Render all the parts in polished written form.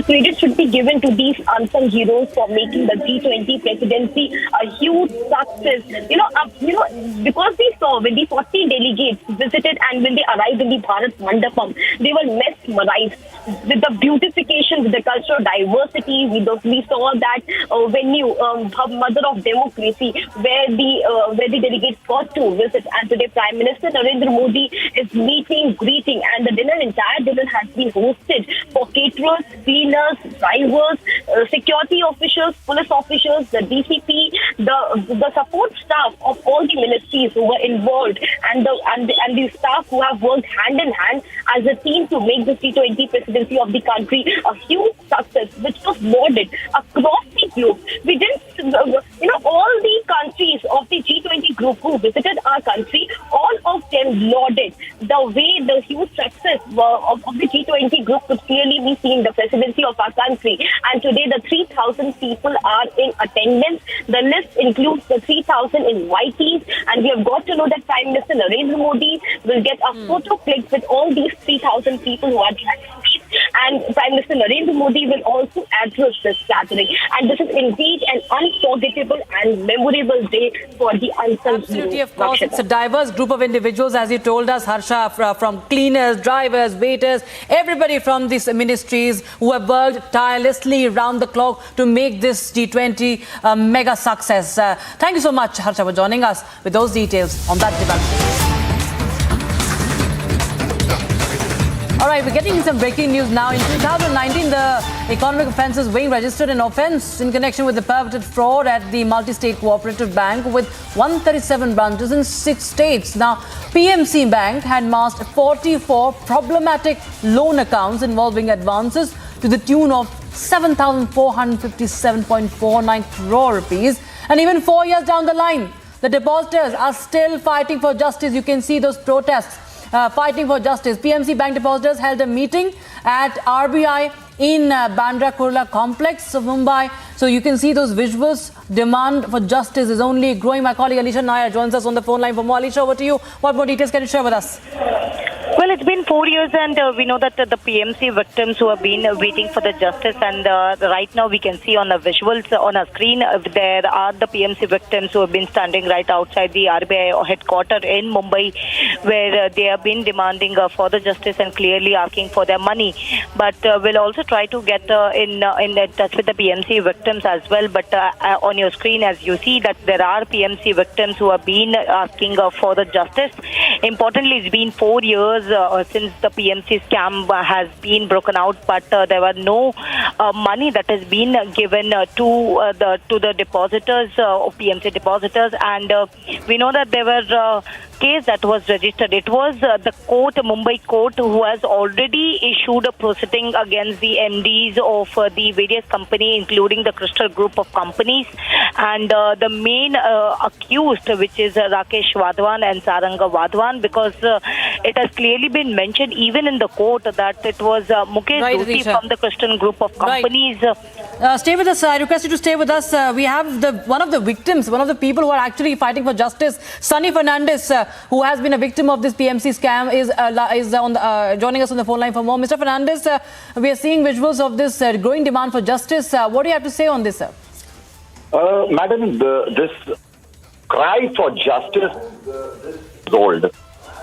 credit should be given to these unsung heroes for making the G20 presidency a huge success. Because we saw when the 40 delegates visited and when they arrived in the Bharat Mandapam, they were mesmerized with the beautification, with the cultural diversity. We saw that venue, mother of democracy, where the delegates got to visit. And today, Prime Minister Narendra Modi is meeting, greeting, and the entire dinner has been hosted for caterers, cleaners, drivers, security officials, police officials, the DCP, the support staff of all the ministries who were involved, and the staff who have worked hand in hand as a team to make the G20 presidency of the country a huge success, which was lauded across the globe. We didn't, all the countries of the G20 group who visited our country, all of them lauded the way the huge success of the G20 group could clearly be seen, the presidency of our country. And today, the 3,000 people are in attendance. The list includes the 3,000 invitees, and we have got to know that Prime Minister Narendra Modi will get a photo click with all these 3,000 people who are attendees, and Prime Minister Narendra Modi will also address this gathering. And this is indeed an unforgettable and memorable day for the unsung heroes. Absolutely, of course. It's a diverse group of individuals, as you told us, Harsha, from cleaners, drivers, waiters, everybody from these ministries who have worked tirelessly round the clock to make this G20 a mega success. Thank you so much, Harsha, for joining us with those details on that development. All right, we're getting some breaking news now. In 2019, the Economic Offences Wing registered an offence in connection with the perpetrated fraud at the Multi-State Cooperative Bank with 137 branches in 6 states. Now, PMC Bank had masked 44 problematic loan accounts involving advances to the tune of 7,457.49 crore rupees. And even 4 years down the line, the depositors are still fighting for justice. You can see those protests. Fighting for justice. PMC Bank depositors held a meeting at RBI in Bandra Kurla complex of Mumbai. So you can see those visuals. Demand for justice is only growing. My colleague Alisha Nair joins us on the phone line for more. Alisha, over to you. What more details can you share with us? Well, it's been 4 years, and we know that the PMC victims who have been waiting for the justice, and right now we can see on the visuals on our screen, there are the PMC victims who have been standing right outside the RBI headquarters in Mumbai, where they have been demanding for the justice and clearly asking for their money. But we'll also try to get in touch with the PMC victims as well. But on your screen, as you see, that there are PMC victims who have been asking for the justice. Importantly, it's been 4 years since the PMC scam has been broken out, but there were no money that has been given to the depositors, PMC depositors, and we know that there were case that was registered. It was the court, Mumbai court, who has already issued a proceeding against the MDs of the various companies, including the Crystal Group of companies, and the main accused, which is Rakesh Wadhwan and Saranga Wadhwan, because it has clearly been mentioned even in the court that it was Mukesh Doshi from the Crystal Group of companies. Right. Stay with us. I request you to stay with us. We have one of the victims, one of the people who are actually fighting for justice, Sunny Fernandez, who has been a victim of this PMC scam, is joining us on the phone line for more. Mr. Fernandez, we are seeing visuals of this growing demand for justice. What do you have to say on this, sir? Madam, this cry for justice is old.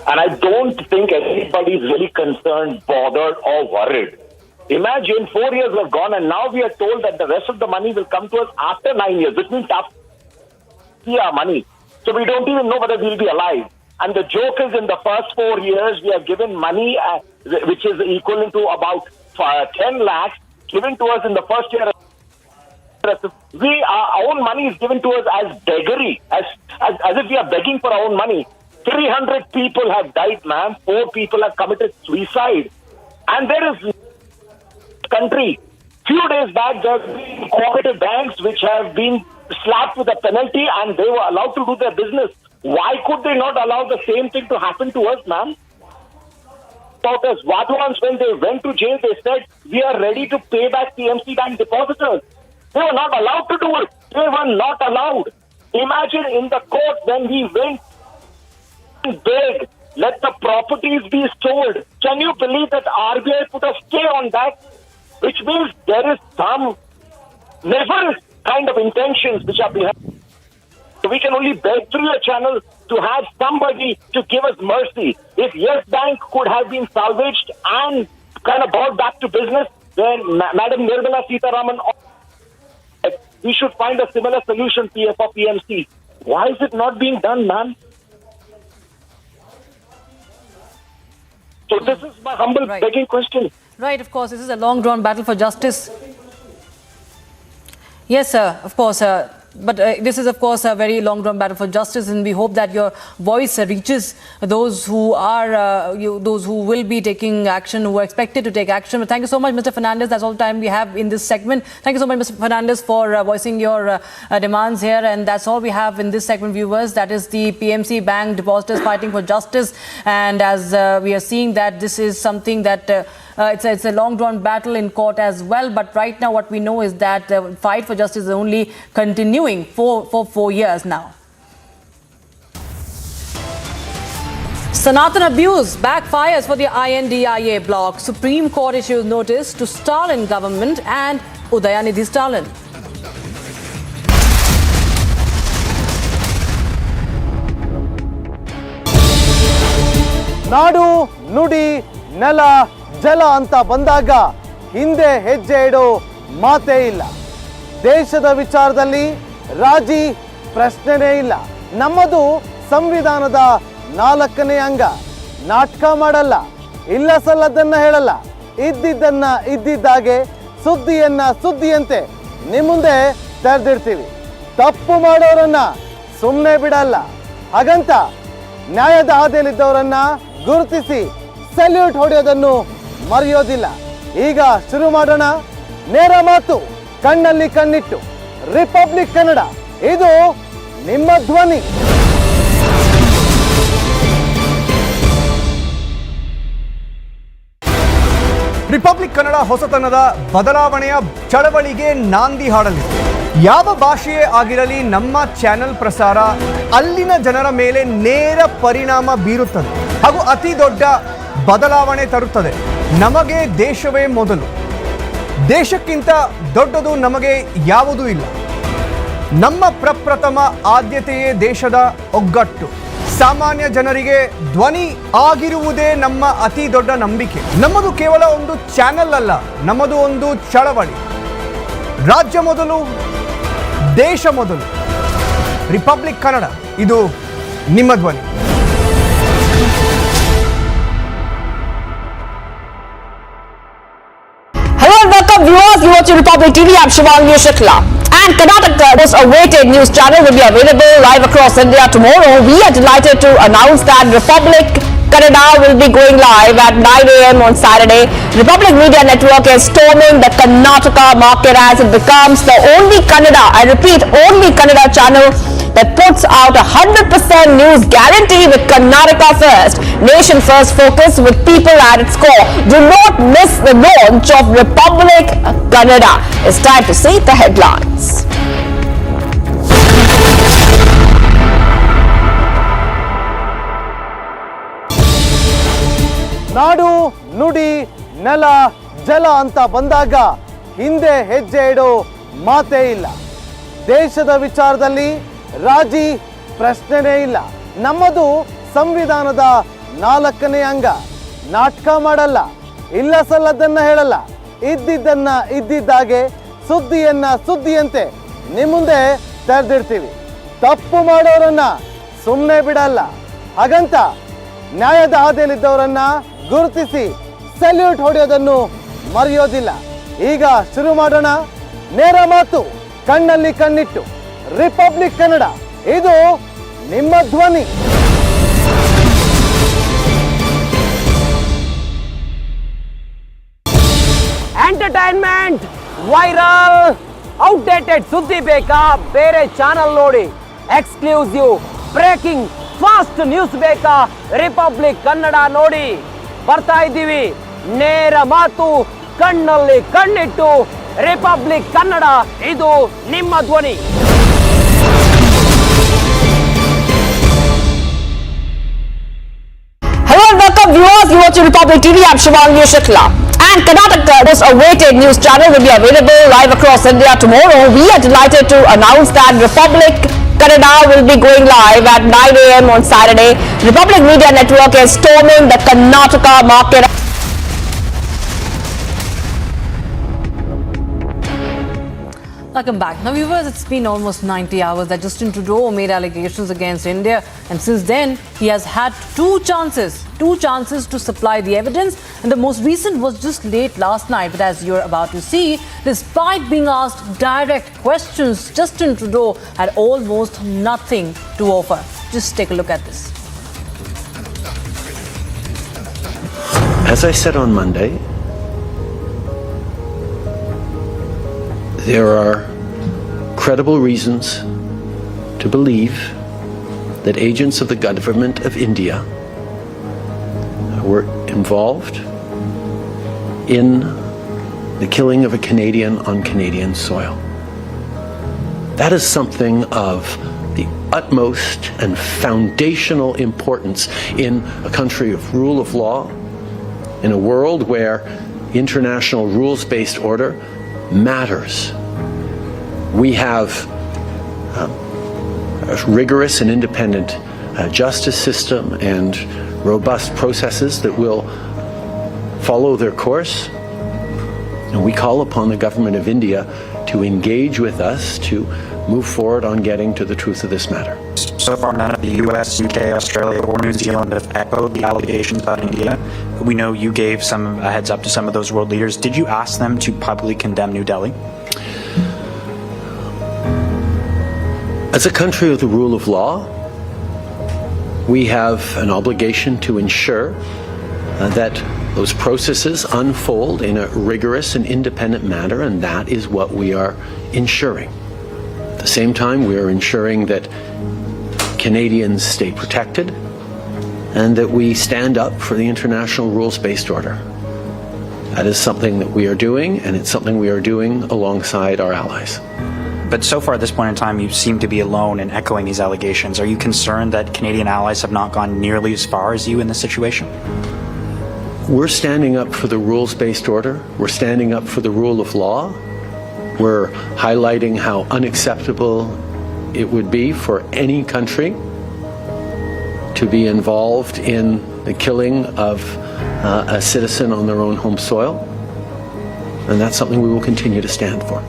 And I don't think anybody is really concerned, bothered or worried. Imagine 4 years have gone and now we are told that the rest of the money will come to us after 9 years, which means after our money. So we don't even know whether we'll be alive. And the joke is, in the first 4 years, we have given money which is equivalent to about 10 lakhs given to us in the first year. Our own money is given to us as beggary, as if we are begging for our own money. 300 people have died, ma'am. 4 people have committed suicide. And there is country. Few days back, there have been cooperative banks which have been slapped with a penalty and they were allowed to do their business. Why could they not allow the same thing to happen to us, ma'am? About us, Wadhwans, when they went to jail, they said, we are ready to pay back PMC Bank depositors. They were not allowed to do it. They were not allowed. Imagine in the court when we went and begged, let the properties be sold. Can you believe that RBI put a stay on that? which means there is some nefarious kind of intentions which are behind. So we can only beg through your channel to have somebody to give us mercy. If Yes Bank could have been salvaged and kind of brought back to business, then Madam Nirmala Sitharaman, we should find a similar solution for PMC. Why is it not being done, man? So this is my humble begging question. Right, of course, this is a long-drawn battle for justice. Yes, sir, of course. But this is, of course, a very long-drawn battle for justice, and we hope that your voice reaches those who are, those who will be taking action, who are expected to take action. But thank you so much, Mr. Fernandez. That's all the time we have in this segment. Thank you so much, Mr. Fernandez, for voicing your demands here. And that's all we have in this segment, viewers. That is the PMC Bank depositors fighting for justice. And as we are seeing that this is something that it's a long-drawn battle in court as well. But right now, what we know is that the fight for justice is only continuing for 4 years now. Sanatan abuse backfires for the INDIA bloc. Supreme Court issues notice to Stalin government and Udayanidhi Stalin. ನಾಡು ನುಡಿ ನೆಲ ಜಲ ಅಂತ ಬಂದಾಗ ಹಿಂದೆ ಹೆಜ್ಜೆ ಇಡೋ ಮಾತೇ ಇಲ್ಲ. ದೇಶದ ವಿಚಾರದಲ್ಲಿ ರಾಜಿ ಪ್ರಶ್ನೆನೇ ಇಲ್ಲ. ನಮ್ಮದು ಸಂವಿಧಾನದ 4ನೇ ಅಂಗ. ನಾಟಕ ಮಾಡಲ್ಲ, ಇಲ್ಲ ಸಲ್ಲದನ್ನ ಹೇಳಲ್ಲ, ಇದ್ದಿದ್ದನ್ನ ಇದ್ದಿದ್ದಾಗೆ, ಸುದ್ದಿಯನ್ನ ಸುದ್ದಿಯಂತೆ ನಿಮ್ಮ ಮುಂದೆ ತೆರೆದಿಡ್ತೀವಿ. ತಪ್ಪು ಮಾಡೋರನ್ನ ಸುಮ್ಮನೆ ಬಿಡಲ್ಲ. ಹಾಗಂತ ನ್ಯಾಯದ ಹಾದಿಯಲ್ಲಿದ್ದವರನ್ನ ಗುರುತಿಸಿ ಸಲ್ಯೂಟ್ ಹೊಡೆಯೋದನ್ನು ಮರೆಯೋದಿಲ್ಲ. ಈಗ ಶುರು ಮಾಡೋಣ ನೇರ ಮಾತು, ಕಣ್ಣಲ್ಲಿ ಕಣ್ಣಿಟ್ಟು. ರಿಪಬ್ಲಿಕ್ ಕನ್ನಡ, ಇದು ನಿಮ್ಮ ಧ್ವನಿ. ರಿಪಬ್ಲಿಕ್ ಕನ್ನಡ ಹೊಸತನದ ಬದಲಾವಣೆಯ ಚಳವಳಿಗೆ ನಾಂದಿ ಹಾಡಲಿದೆ. ಯಾವ ಭಾಷೆಯೇ ಆಗಿರಲಿ ನಮ್ಮ ಚಾನೆಲ್ ಪ್ರಸಾರ ಅಲ್ಲಿನ ಜನರ ಮೇಲೆ ನೇರ ಪರಿಣಾಮ ಬೀರುತ್ತದೆ ಹಾಗೂ ಅತಿ ದೊಡ್ಡ ಬದಲಾವಣೆ ತರುತ್ತದೆ. ನಮಗೆ ದೇಶವೇ ಮೊದಲು. ದೇಶಕ್ಕಿಂತ ದೊಡ್ಡದು ನಮಗೆ ಯಾವುದೂ ಇಲ್ಲ. ನಮ್ಮ ಪ್ರಪ್ರಥಮ ಆದ್ಯತೆಯೇ ದೇಶದ ಒಗ್ಗಟ್ಟು. ಸಾಮಾನ್ಯ ಜನರಿಗೆ ಧ್ವನಿ ಆಗಿರುವುದೇ ನಮ್ಮ ಅತಿ ದೊಡ್ಡ ನಂಬಿಕೆ. ನಮ್ಮದು ಕೇವಲ ಒಂದು ಚಾನೆಲ್ ಅಲ್ಲ, ನಮ್ಮದು ಒಂದು ಚಳವಳಿ. ರಾಜ್ಯ ಮೊದಲು, ದೇಶ ಮೊದಲು. ರಿಪಬ್ಲಿಕ್ ಕನ್ನಡ, ಇದು ನಿಮ್ಮ ಧ್ವನಿ. Hello and welcome viewers, you watch Republic TV. I'm Shivangi Shukla. And Kannada, most awaited news channel, will be available live across India tomorrow. We are delighted to announce that Republic Kannada will be going live at 9 a.m. on Saturday. Republic Media Network is storming the Karnataka market as it becomes the only Kannada, I repeat, only Kannada channel that puts out 100% news guarantee with Karnataka first, nation first focus with people at its core. Do not miss the launch of Republic Kannada. It's time to see the headlines. ನಾಡು ನುಡಿ ನೆಲ ಜಲ ಅಂತ ಬಂದಾಗ ಹಿಂದೆ ಹೆಜ್ಜೆ ಇಡೋ ಮಾತೇ ಇಲ್ಲ. ದೇಶದ ವಿಚಾರದಲ್ಲಿ ರಾಜಿ ಪ್ರಶ್ನೆನೇ ಇಲ್ಲ. ನಮ್ಮದು ಸಂವಿಧಾನದ 4ನೇ ಅಂಗ. ನಾಟಕ ಮಾಡಲ್ಲ, ಇಲ್ಲ ಸಲ್ಲದನ್ನ ಹೇಳಲ್ಲ, ಇದ್ದಿದ್ದನ್ನ ಇದ್ದಿದ್ದಾಗೆ, ಸುದ್ದಿಯನ್ನ ಸುದ್ದಿಯಂತೆ ನಿಮ್ಮ ಮುಂದೆ ತೆರೆದಿಡ್ತೀವಿ. ತಪ್ಪು ಮಾಡೋರನ್ನ ಸುಮ್ಮನೆ ಬಿಡಲ್ಲ. ಹಾಗಂತ ನ್ಯಾಯದ ಹಾದಿಯಲ್ಲಿದ್ದವರನ್ನ ಗುರುತಿಸಿ ಸಲ್ಯೂಟ್ ಹೊಡೆಯೋದನ್ನು ಮರೆಯೋದಿಲ್ಲ. ಈಗ ಶುರು ಮಾಡೋಣ ನೇರ ಮಾತು, ಕಣ್ಣಲ್ಲಿ ಕಣ್ಣಿಟ್ಟು. ರಿಪಬ್ಲಿಕ್ ಕನ್ನಡ, ಇದು ನಿಮ್ಮ ಧ್ವನಿ. ಎಂಟರ್ಟೈನ್ಮೆಂಟ್, ವೈರಲ್, ಔಟ್ಡೇಟೆಡ್ ಸುದ್ದಿ ಬೇಕಾ? ಬೇರೆ ಚಾನಲ್ ನೋಡಿ. ಎಕ್ಸ್ಕ್ಲೂಸಿವ್, ಬ್ರೇಕಿಂಗ್, ಫಾಸ್ಟ್ ನ್ಯೂಸ್ ಬೇಕಾ? ರಿಪಬ್ಲಿಕ್ ಕನ್ನಡ ನೋಡಿ. ಬರ್ತಾ ಇದ್ದೀವಿ ನೇರ ಮಾತು, ಕಣ್ಣಲ್ಲಿ ಕಣ್ಣಿಟ್ಟು. ರಿಪಬ್ಲಿಕ್ ಕನ್ನಡ, ಇದು ನಿಮ್ಮ ಧ್ವನಿ. Hello and welcome viewers, you watch Republic TV. I'm Shivangi Shukla. And Kannada's awaited news channel will be available live across India tomorrow. We are delighted to announce that Republic Kannada will be going live at 9 a.m. on Saturday. Republic Media Network is storming the Karnataka market. Welcome back. Now, viewers, it's been almost 90 hours that Justin Trudeau made allegations against India, and since then, he has had two chances to supply the evidence, and the most recent was just late last night. But as you're about to see, despite being asked direct questions, Justin Trudeau had almost nothing to offer. Just take a look at this. As I said on Monday, there are credible reasons to believe that agents of the government of India were involved in the killing of a Canadian on Canadian soil. That is something of the utmost and foundational importance in a country of rule of law, in a world where international rules-based order matters. We have a rigorous and independent justice system and robust processes that will follow their course. And we call upon the government of India to engage with us to move forward on getting to the truth of this matter. So far, none of the US, UK, Australia, or New Zealand have echoed the allegations about India. We know you gave some heads up to some of those world leaders. Did you ask them to publicly condemn New Delhi? As a country of the rule of law, we have an obligation to ensure that those processes unfold in a rigorous and independent manner, and that is what we are ensuring. At the same time, we are ensuring that Canadians stay protected and that we stand up for the international rules-based order. That is something that we are doing, and it's something we are doing alongside our allies. But so far at this point in time, you seem to be alone in echoing these allegations. Are you concerned that Canadian allies have not gone nearly as far as you in this situation? We're standing up for the rules-based order. We're standing up for the rule of law. We're highlighting how unacceptable it would be for any country to be involved in the killing of a citizen on their own home soil. And that's something we will continue to stand for.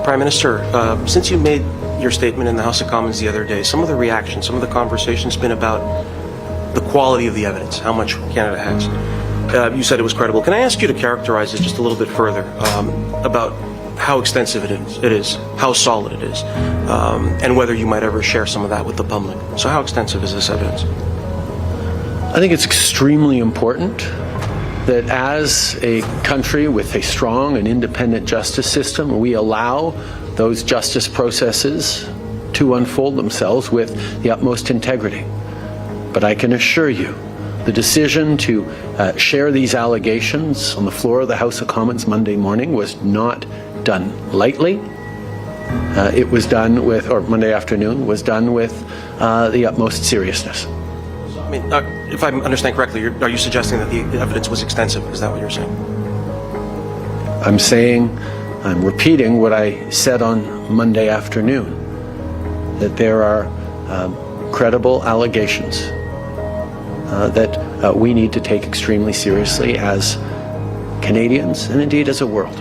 Prime Minister, since you made your statement in the House of Commons the other day, some of the reactions, some of the conversation's been about the quality of the evidence, how much Canada has. You said it was credible. Can I ask you to characterize it just a little bit further about how extensive it is, how solid it is, and whether you might ever share some of that with the public? So how extensive is this evidence? I think it's extremely important that as a country with a strong and independent justice system, we allow those justice processes to unfold themselves with the utmost integrity. But I can assure you, the decision to share these allegations on the floor of the House of Commons Monday morning was not done lightly. It was done with, or Monday afternoon, was done with the utmost seriousness. I mean, if I understand correctly, are you suggesting that the evidence was extensive? Is that what you're saying? I'm repeating what I said on Monday afternoon, that there are credible allegations that we need to take extremely seriously as Canadians and indeed as a world.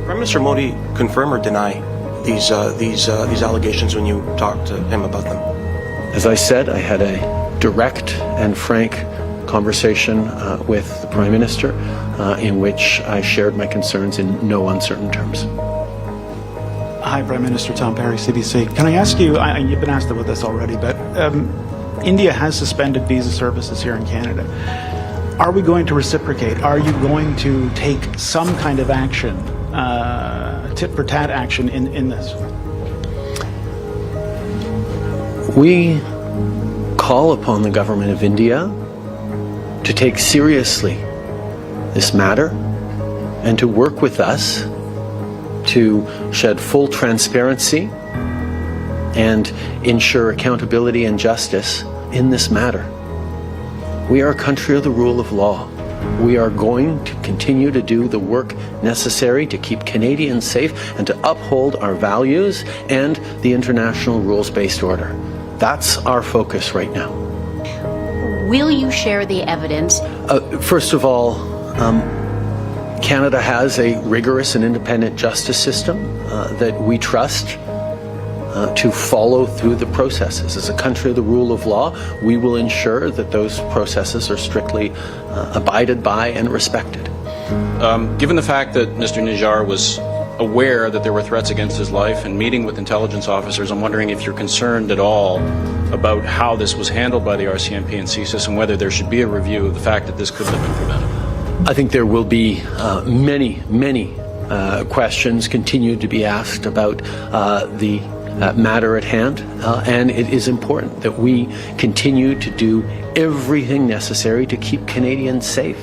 Prime Minister Modi confirm or deny these allegations when you talked to him about them? As I said, I had a direct and frank conversation with the Prime Minister in which I shared my concerns in no uncertain terms. Hi, Prime Minister Tom Perry, CBC. Can I ask you, you've been asked about this already, but India has suspended visa services here in Canada. Are we going to reciprocate? Are you going to take some kind of action, tit-for-tat action in this? We call upon the government of India to take seriously this matter and to work with us to shed full transparency and ensure accountability and justice in this matter. We are a country of the rule of law. We are going to continue to do the work necessary to keep Canadians safe and to uphold our values and the international rules-based order. That's our focus right now. Will you share the evidence? First of all, Canada has a rigorous and independent justice system that we trust to follow through the processes. As a country of the rule of law, we will ensure that those processes are strictly abided by and respected. Given the fact that Mr. Nijjar was aware that there were threats against his life and meeting with intelligence officers, I'm wondering if you're concerned at all about how this was handled by the RCMP and CSIS and whether there should be a review of the fact that this could have been prevented. I think there will be many questions continued to be asked about the matter at hand, and it is important that we continue to do everything necessary to keep Canadians safe.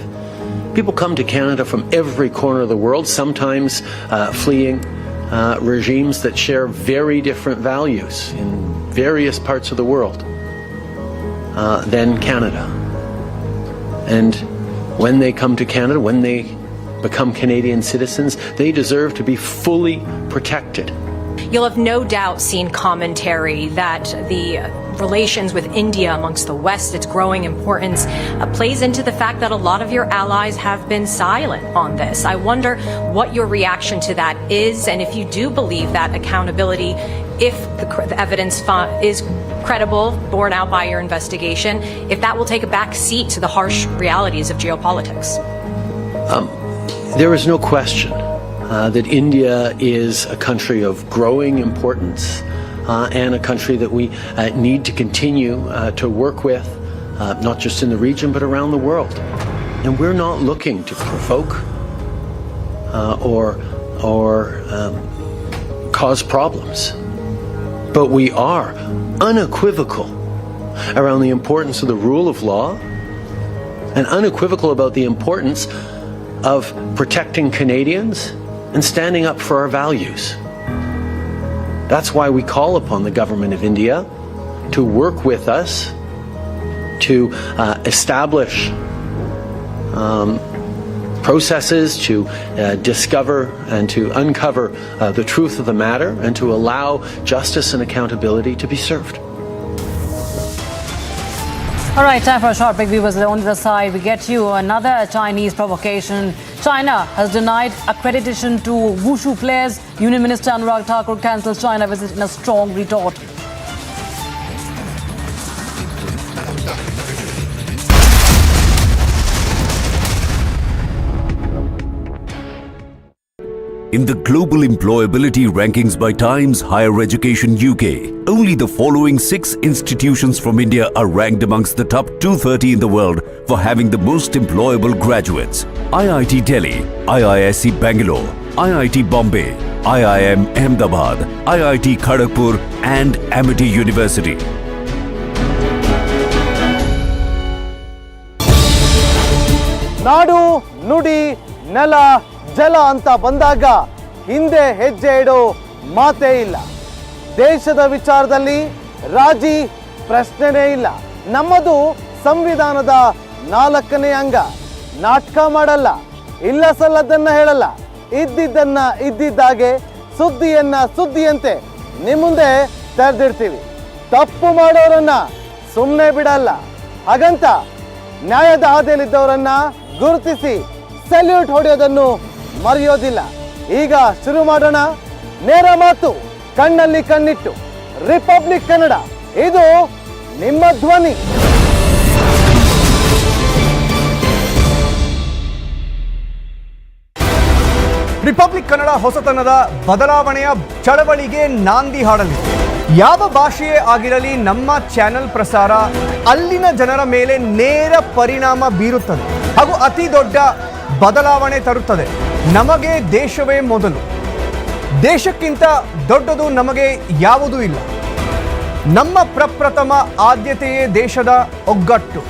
People come to Canada from every corner of the world, sometimes fleeing regimes that share very different values in various parts of the world than Canada. And when they come to Canada, when they become Canadian citizens, they deserve to be fully protected. You'll have no doubt seen commentary that the relations with India amongst the West, its growing importance, plays into the fact that a lot of your allies have been silent on this. I wonder what your reaction to that is, and if you do believe that accountability, if the evidence is credible, borne out by your investigation, if that will take a back seat to the harsh realities of geopolitics. There is no question that India is a country of growing importance and a country that we need to continue to work with, not just in the region but around the world. And we're not looking to provoke or cause problems, but we are unequivocal around the importance of the rule of law and unequivocal about the importance of protecting Canadians and standing up for our values. That's why we call upon the government of India to work with us to establish processes to discover and to uncover the truth of the matter and to allow justice and accountability to be served. All right, time for a short break, viewers. On the side, we get you another Chinese provocation. China has denied accreditation to wushu players. Union Minister Anurag Thakur cancels China visit in a strong retort. In the global employability rankings by Times Higher Education UK, only the following 6 institutions from India are ranked amongst the top 230 in the world for having the most employable graduates. IIT Delhi, IISc Bangalore, IIT Bombay, IIM Ahmedabad, IIT Kharagpur and Amity University. ನಾಡು ನುಡಿ ನೆಲ ಜಲ ಅಂತ ಬಂದಾಗ ಹಿಂದೆ ಹೆಜ್ಜೆ ಇಡೋ ಮಾತೇ ಇಲ್ಲ. ದೇಶದ ವಿಚಾರದಲ್ಲಿ ರಾಜಿ ಪ್ರಶ್ನೆನೇ ಇಲ್ಲ. ನಮ್ಮದು ಸಂವಿಧಾನದ 4ನೇ ಅಂಗ. ನಾಟಕ ಮಾಡಲ್ಲ, ಇಲ್ಲ ಸಲ್ಲದನ್ನ ಹೇಳಲ್ಲ, ಇದ್ದಿದ್ದನ್ನ ಇದ್ದಿದ್ದಾಗೆ, ಸುದ್ದಿಯನ್ನ ಸುದ್ದಿಯಂತೆ ನಿಮ್ಮ ಮುಂದೆ ತೆರೆದಿಡ್ತೀವಿ. ತಪ್ಪು ಮಾಡೋರನ್ನ ಸುಮ್ಮನೆ ಬಿಡಲ್ಲ. ಹಾಗಂತ ನ್ಯಾಯದ ಹಾದಿಯಲ್ಲಿದ್ದವರನ್ನ ಗುರುತಿಸಿ ಸಲ್ಯೂಟ್ ಹೊಡೆಯೋದನ್ನು ಮರೆಯೋದಿಲ್ಲ. ಈಗ ಶುರು ಮಾಡೋಣ ನೇರ ಮಾತು, ಕಣ್ಣಲ್ಲಿ ಕಣ್ಣಿಟ್ಟು. ರಿಪಬ್ಲಿಕ್ ಕನ್ನಡ, ಇದು ನಿಮ್ಮ ಧ್ವನಿ. ರಿಪಬ್ಲಿಕ್ ಕನ್ನಡ ಹೊಸತನದ ಬದಲಾವಣೆಯ ಚಳವಳಿಗೆ ನಾಂದಿ ಹಾಡಲಿದೆ. ಯಾವ ಭಾಷೆಯೇ ಆಗಿರಲಿ ನಮ್ಮ ಚಾನೆಲ್ ಪ್ರಸಾರ ಅಲ್ಲಿನ ಜನರ ಮೇಲೆ ನೇರ ಪರಿಣಾಮ ಬೀರುತ್ತದೆ ಹಾಗೂ ಅತಿ ದೊಡ್ಡ ಬದಲಾವಣೆ ತರುತ್ತದೆ. ನಮಗೆ ದೇಶವೇ ಮೊದಲು. ದೇಶಕ್ಕಿಂತ ದೊಡ್ಡದು ನಮಗೆ ಯಾವುದೂ ಇಲ್ಲ. ನಮ್ಮ ಪ್ರಪ್ರಥಮ ಆದ್ಯತೆಯೇ ದೇಶದ ಒಗ್ಗಟ್ಟು.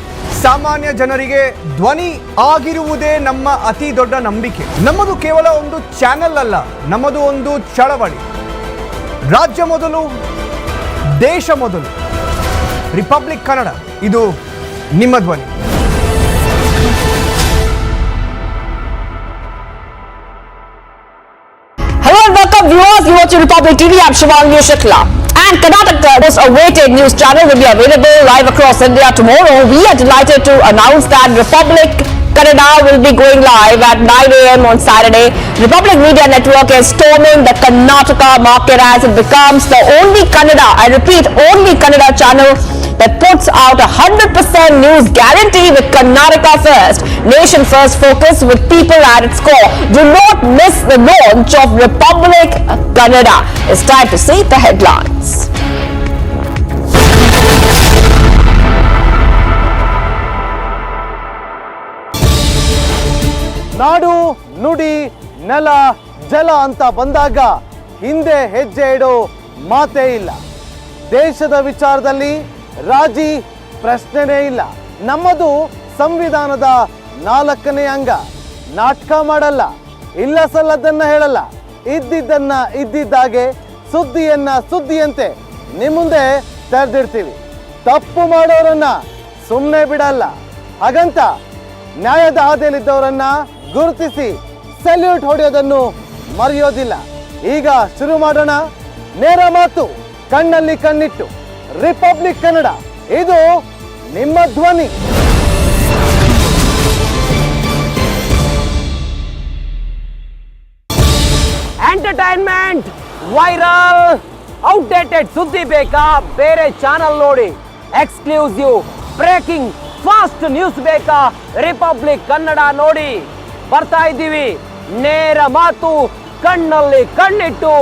ಸಾಮಾನ್ಯ ಜನರಿಗೆ ಧ್ವನಿ ಆಗಿರುವುದೇ ನಮ್ಮ ಅತಿ ದೊಡ್ಡ ನಂಬಿಕೆ. ನಮ್ಮದು ಕೇವಲ ಒಂದು ಚಾನೆಲ್ ಅಲ್ಲ, ನಮ್ಮದು ಒಂದು ಚಳವಳಿ. ರಾಜ್ಯ ಮೊದಲು, ದೇಶ ಮೊದಲು. ರಿಪಬ್ಲಿಕ್ ಕನ್ನಡ, ಇದು ನಿಮ್ಮ ಧ್ವನಿ. watching Republic TV. I'm Shivangi Shukla. And Kannada, most awaited news channel, will be available live across India tomorrow. We are delighted to announce that Republic Kannada will be going live at 9 a.m. on Saturday. Republic Media Network is storming the Karnataka market as it becomes the only Kannada, I repeat, only Kannada channel that puts out 100% news guarantee with Karnataka First, Nation First focus with people at its core. Do not miss the launch of Republic Kannada. It's time to see the headlines. ನಾಡು ನುಡಿ ನೆಲ ಜಲ ಅಂತ ಬಂದಾಗ ಹಿಂದೆ ಹೆಜ್ಜೆ ಇಡೋ ಮಾತೇ ಇಲ್ಲ. ದೇಶದ ವಿಚಾರದಲ್ಲಿ ರಾಜಿ ಪ್ರಶ್ನೆನೇ ಇಲ್ಲ. ನಮ್ಮದು ಸಂವಿಧಾನದ 4ನೇ ಅಂಗ. ನಾಟಕ ಮಾಡಲ್ಲ, ಇಲ್ಲ ಸಲ್ಲದನ್ನ ಹೇಳಲ್ಲ, ಇದ್ದಿದ್ದನ್ನ ಇದ್ದಿದ್ದಾಗೆ, ಸುದ್ದಿಯನ್ನ ಸುದ್ದಿಯಂತೆ ನಿಮ್ಮ ಮುಂದೆ ತೆರೆದಿಡ್ತೀವಿ. ತಪ್ಪು ಮಾಡೋರನ್ನ ಸುಮ್ಮನೆ ಬಿಡಲ್ಲ. ಹಾಗಂತ ನ್ಯಾಯದ ಹಾದಿಯಲ್ಲಿದ್ದವರನ್ನ ಗುರುತಿಸಿ ಸೆಲ್ಯೂಟ್ ಹೊಡೆಯೋದನ್ನು ಮರೆಯೋದಿಲ್ಲ. ಈಗ ಶುರು ಮಾಡೋಣ ನೇರ ಮಾತು, ಕಣ್ಣಲ್ಲಿ ಕಣ್ಣಿಟ್ಟು. ರಿಪಬ್ಲಿಕ್ ಕನ್ನಡ, ಇದು ನಿಮ್ಮ ಧ್ವನಿ. ಎಂಟರ್ಟೈನ್ಮೆಂಟ್, ವೈರಲ್, ಔಟ್ಡೇಟೆಡ್ ಸುದ್ದಿ ಬೇಕಾ? ಬೇರೆ ಚಾನಲ್ ನೋಡಿ. ಎಕ್ಸ್ಕ್ಲೂಸಿವ್, ಬ್ರೇಕಿಂಗ್, ಫಾಸ್ಟ್ ನ್ಯೂಸ್ ಬೇಕಾ? ರಿಪಬ್ಲಿಕ್ ಕನ್ನಡ ನೋಡಿ. ಬರ್ತಾ ಇದ್ದೀವಿ ನೇರ ಮಾತು, ಕಣ್ಣಲ್ಲಿ ಕಣ್ಣಿಟ್ಟು.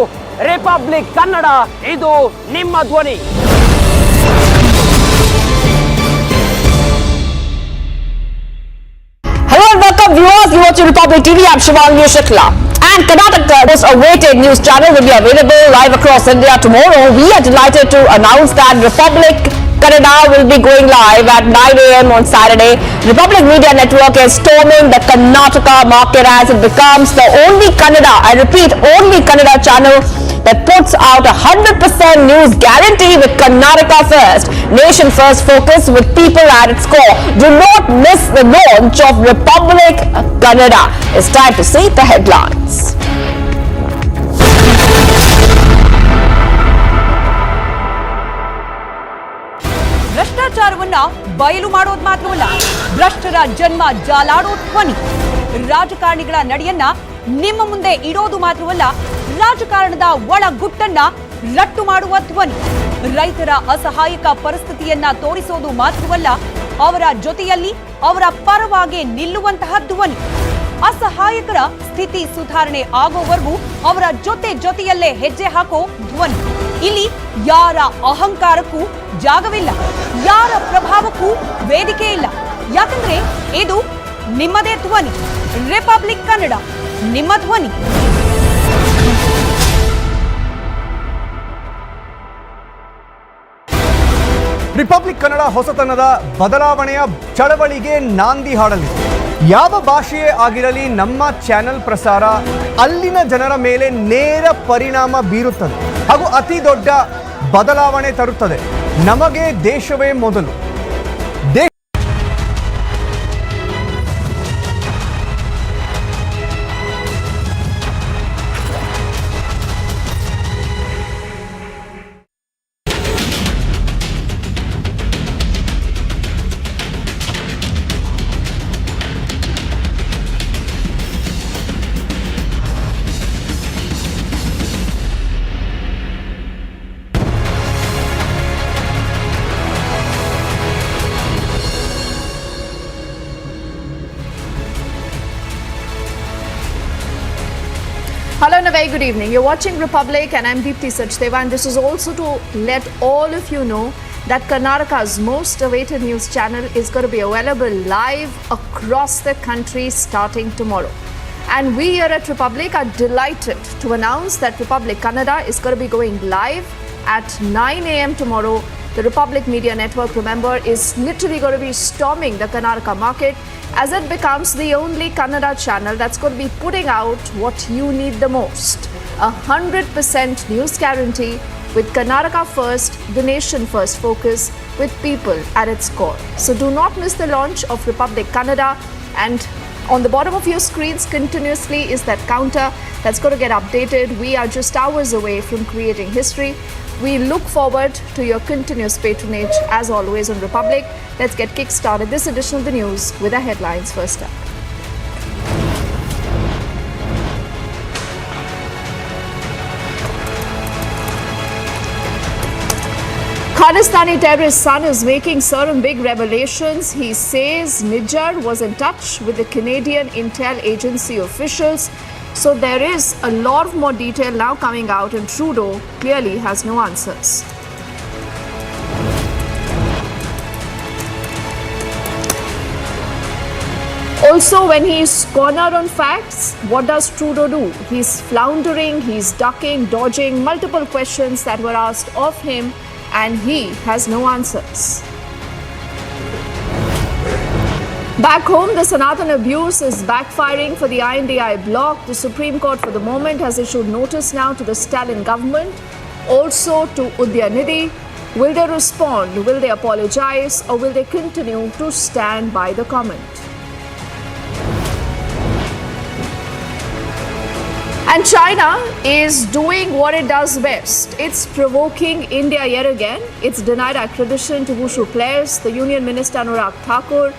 ರಿಪಬ್ಲಿಕ್ ಕನ್ನಡ, ಇದು ನಿಮ್ಮ ಧ್ವನಿ. Hello and welcome viewers, you watching Republic TV. I'm Shivangi Shukla. And Kannada, most awaited news channel, will be available live across India tomorrow. We are delighted to announce that Republic Kannada will be going live at 9 a.m. on Saturday. Republic Media Network is storming the Karnataka market as it becomes the only Kannada, I repeat, only Kannada channel that puts out 100% news guarantee with Karnataka First, Nation First focus with people at its core. Do not miss the launch of Republic Kannada. It's time to see the headlines. ಭ್ರಷ್ಟಾಚಾರವನ್ನ ಬಯಲು ಮಾಡೋದು ಮಾತ್ರವಲ್ಲ, ಭ್ರಷ್ಟರ ಜನ್ಮ ಜಾಲಾಡೋ ಧ್ವನಿ. ರಾಜಕಾರಣಿಗಳ ನಡೆಯನ್ನ ನಿಮ್ಮ ಮುಂದೆ ಇಡೋದು ಮಾತ್ರವಲ್ಲ, ರಾಜಕಾರಣದ ಒಳ ಗುಟ್ಟನ್ನ ರಟ್ಟು ಮಾಡುವ ಧ್ವನಿ. ರೈತರ ಅಸಹಾಯಕ ಪರಿಸ್ಥಿತಿಯನ್ನ ತೋರಿಸೋದು ಮಾತ್ರವಲ್ಲ, ಅವರ ಜೊತೆಯಲ್ಲಿ ಅವರ ಪರವಾಗಿ ನಿಲ್ಲುವಂತಹ ಧ್ವನಿ. ಅಸಹಾಯಕರ ಸ್ಥಿತಿ ಸುಧಾರಣೆ ಆಗೋವರೆಗೂ ಅವರ ಜೊತೆಯಲ್ಲೇ ಹೆಜ್ಜೆ ಹಾಕೋ ಧ್ವನಿ. ಇಲ್ಲಿ ಯಾರ ಅಹಂಕಾರಕ್ಕೂ ಜಾಗವಿಲ್ಲ, ಯಾರ ಪ್ರಭಾವಕ್ಕೂ ವೇದಿಕೆ ಇಲ್ಲ. ಯಾಕಂದ್ರೆ ಇದು ನಿಮ್ಮದೇ ಧ್ವನಿ. ರಿಪಬ್ಲಿಕ್ ಕನ್ನಡ, ನಿಮ್ಮ ಧ್ವನಿ. ರಿಪಬ್ಲಿಕ್ ಕನ್ನಡ ಹೊಸತನದ ಬದಲಾವಣೆಯ ಚಳವಳಿಗೆ ನಾಂದಿ ಹಾಡಲಿದೆ. ಯಾವ ಭಾಷೆಯೇ ಆಗಿರಲಿ ನಮ್ಮ ಚಾನೆಲ್ ಪ್ರಸಾರ ಅಲ್ಲಿನ ಜನರ ಮೇಲೆ ನೇರ ಪರಿಣಾಮ ಬೀರುತ್ತದೆ ಹಾಗೂ ಅತಿ ದೊಡ್ಡ ಬದಲಾವಣೆ ತರುತ್ತದೆ. ನಮಗೆ ದೇಶವೇ ಮೊದಲು. Hello and a very good evening. You're watching Republic and I'm Deepthi Sachdeva, and this is also to let all of you know that Karnataka's most awaited news channel is going to be available live across the country starting tomorrow. And we here at Republic are delighted to announce that Republic Kannada is going to be going live at 9 a.m. tomorrow. The Republic Media Network, remember, is literally going to be storming the Karnataka market as it becomes the only Kannada channel that's going to be putting out what you need the most. 100% news guarantee with Karnataka First, the Nation First focus with people at its core. So do not miss the launch of Republic Kannada, and on the bottom of your screens continuously is that counter that's going to get updated. We are just hours away from creating history. We look forward to your continuous patronage as always on Republic. Let's get kick-started this edition of the news with the headlines first up. Khalistani terrorist son is making certain big revelations. He says Nijar was in touch with the Canadian intel agency officials. So there is a lot more detail now coming out, and Trudeau clearly has no answers. Also, when he's cornered on facts, what does Trudeau do? He's floundering, he's ducking, dodging multiple questions that were asked of him, and he has no answers. Back home, the Sanatan abuse is backfiring for the INDI bloc. The Supreme Court for the moment has issued notice now to the Stalin government, also to Udyanidhi. Will they respond? Will they apologize? Or will they continue to stand by the comment? And China is doing what it does best. It's provoking India yet again. It's denied accreditation to Wushu players. The Union Minister Anurag Thakur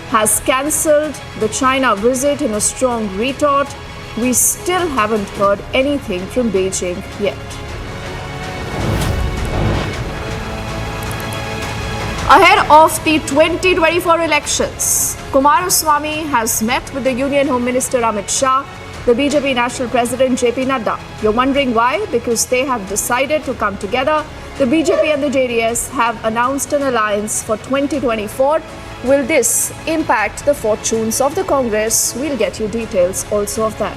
has cancelled the China visit in a strong retort. We still haven't heard anything from Beijing yet. Ahead of the 2024 elections, Kumaraswamy has met with the Union Home Minister Amit Shah, the BJP National President JP Nadda. You're wondering why? Because they have decided to come together. The BJP and the JDS have announced an alliance for 2024. Will this impact the fortunes of the Congress? We'll get you details also of that.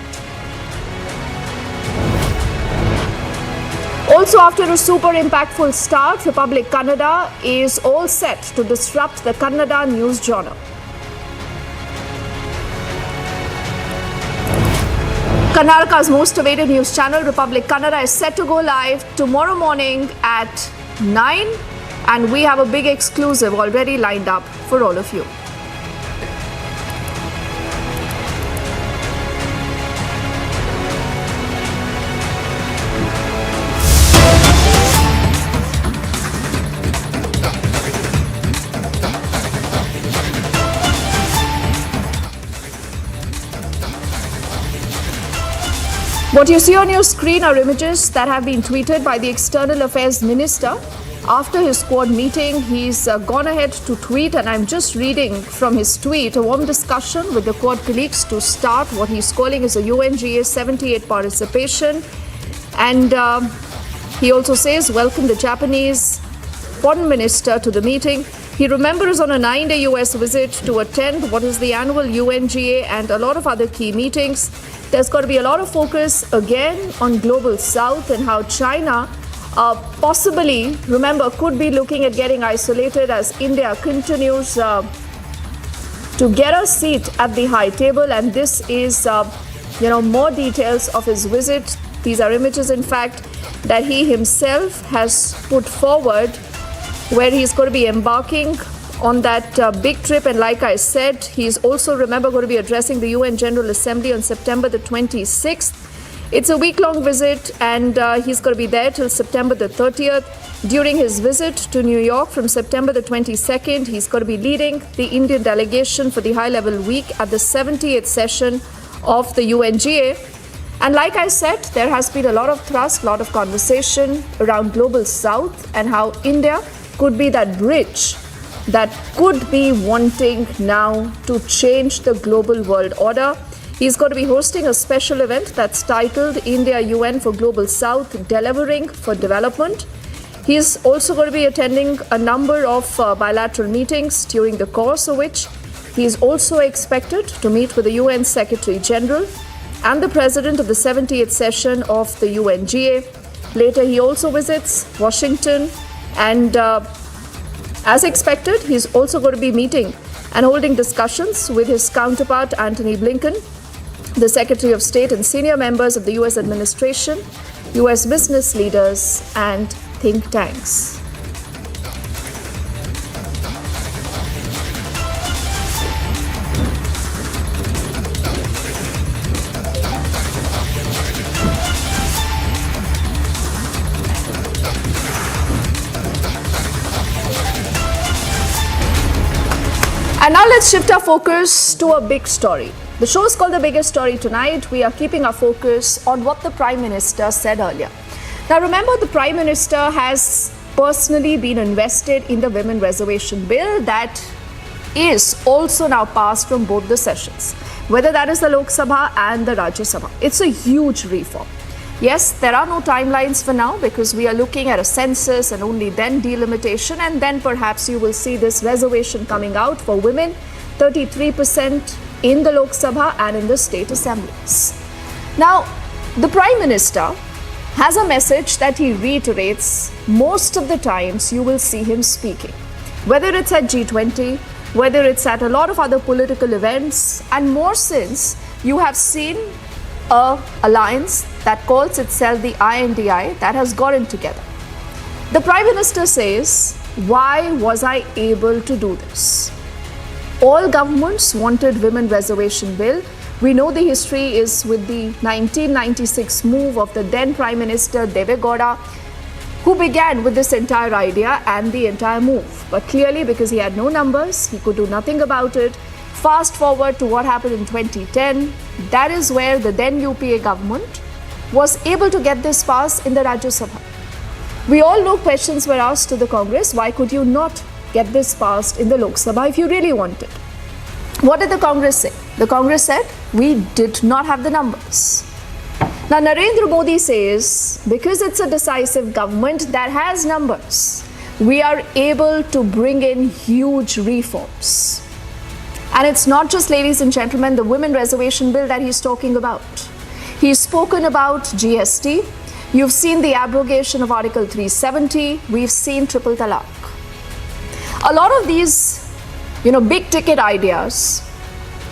Also, after a super impactful start, Republic Kannada is all set to disrupt the Kannada news genre. Karnataka's most awaited news channel, Republic Kannada, is set to go live tomorrow morning at 9. And we have a big exclusive already lined up for all of you. What you see on your screen are images that have been tweeted by the External Affairs Minister. After his Quad meeting, he's gone ahead to tweet, and I'm just reading from his tweet, a warm discussion with the Quad colleagues to start what he's calling as a UNGA 78 participation. And he also says, welcome the Japanese Foreign Minister to the meeting. He remembers on a 9-day US visit to attend what is the annual UNGA and a lot of other key meetings. There's got to be a lot of focus again on Global South and how China possibly, remember, could be looking at getting isolated as India continues to get a seat at the high table. And this is, more details of his visit. These are images, in fact, that he himself has put forward, where he's going to be embarking on that big trip. And like I said, he's also, remember, going to be addressing the UN General Assembly on September the 26th. It's a week-long visit, and he's going to be there till September the 30th. During his visit to New York from September the 22nd, he's going to be leading the Indian delegation for the high-level week at the 78th session of the UNGA. And like I said, there has been a lot of thrust, a lot of conversation around Global South and how India could be that bridge that could be wanting now to change the global world order. He's going to be hosting a special event that's titled India UN for Global South, Delivering for Development. He's also going to be attending a number of bilateral meetings, during the course of which he's also expected to meet with the UN Secretary General and the President of the 70th session of the UNGA. Later, he also visits Washington, and as expected, he's also going to be meeting and holding discussions with his counterpart, Antony Blinken, the Secretary of State, and senior members of the US administration, US business leaders, and think tanks. And now let's shift our focus to a big story. The show is called The Biggest Story Tonight. We are keeping our focus on what the Prime Minister said earlier. Now remember, the Prime Minister has personally been invested in the Women Reservation Bill that is also now passed from both the sessions, whether that is the Lok Sabha and the Rajya Sabha. It's a huge reform. Yes, there are no timelines for now because we are looking at a census and only then delimitation, and then perhaps you will see this reservation coming out for women, 33% in the Lok Sabha and in the state assemblies. Now, the Prime Minister has a message that he reiterates most of the times you will see him speaking, whether it's at G20, whether it's at a lot of other political events, and more since you have seen an alliance that calls itself the INDI that has gotten together. The Prime Minister says, why was I able to do this? All governments wanted Women Reservation Bill. We know the history is with the 1996 move of the then Prime Minister Deve Gowda, who began with this entire idea and the entire move. But clearly, because he had no numbers, he could do nothing about it. Fast forward to what happened in 2010, that is where the then UPA government was able to get this passed in the Rajya Sabha. We all know questions were asked to the Congress, why could you not get this passed in the Lok Sabha if you really wanted? What did the Congress say? The Congress said, we did not have the numbers. Now, Narendra Modi says, because it's a decisive government that has numbers, we are able to bring in huge reforms. And it's not just, ladies and gentlemen, the Women Reservation Bill that he's talking about. He's spoken about GST. You've seen the abrogation of Article 370. We've seen triple talaq. A lot of these, big ticket ideas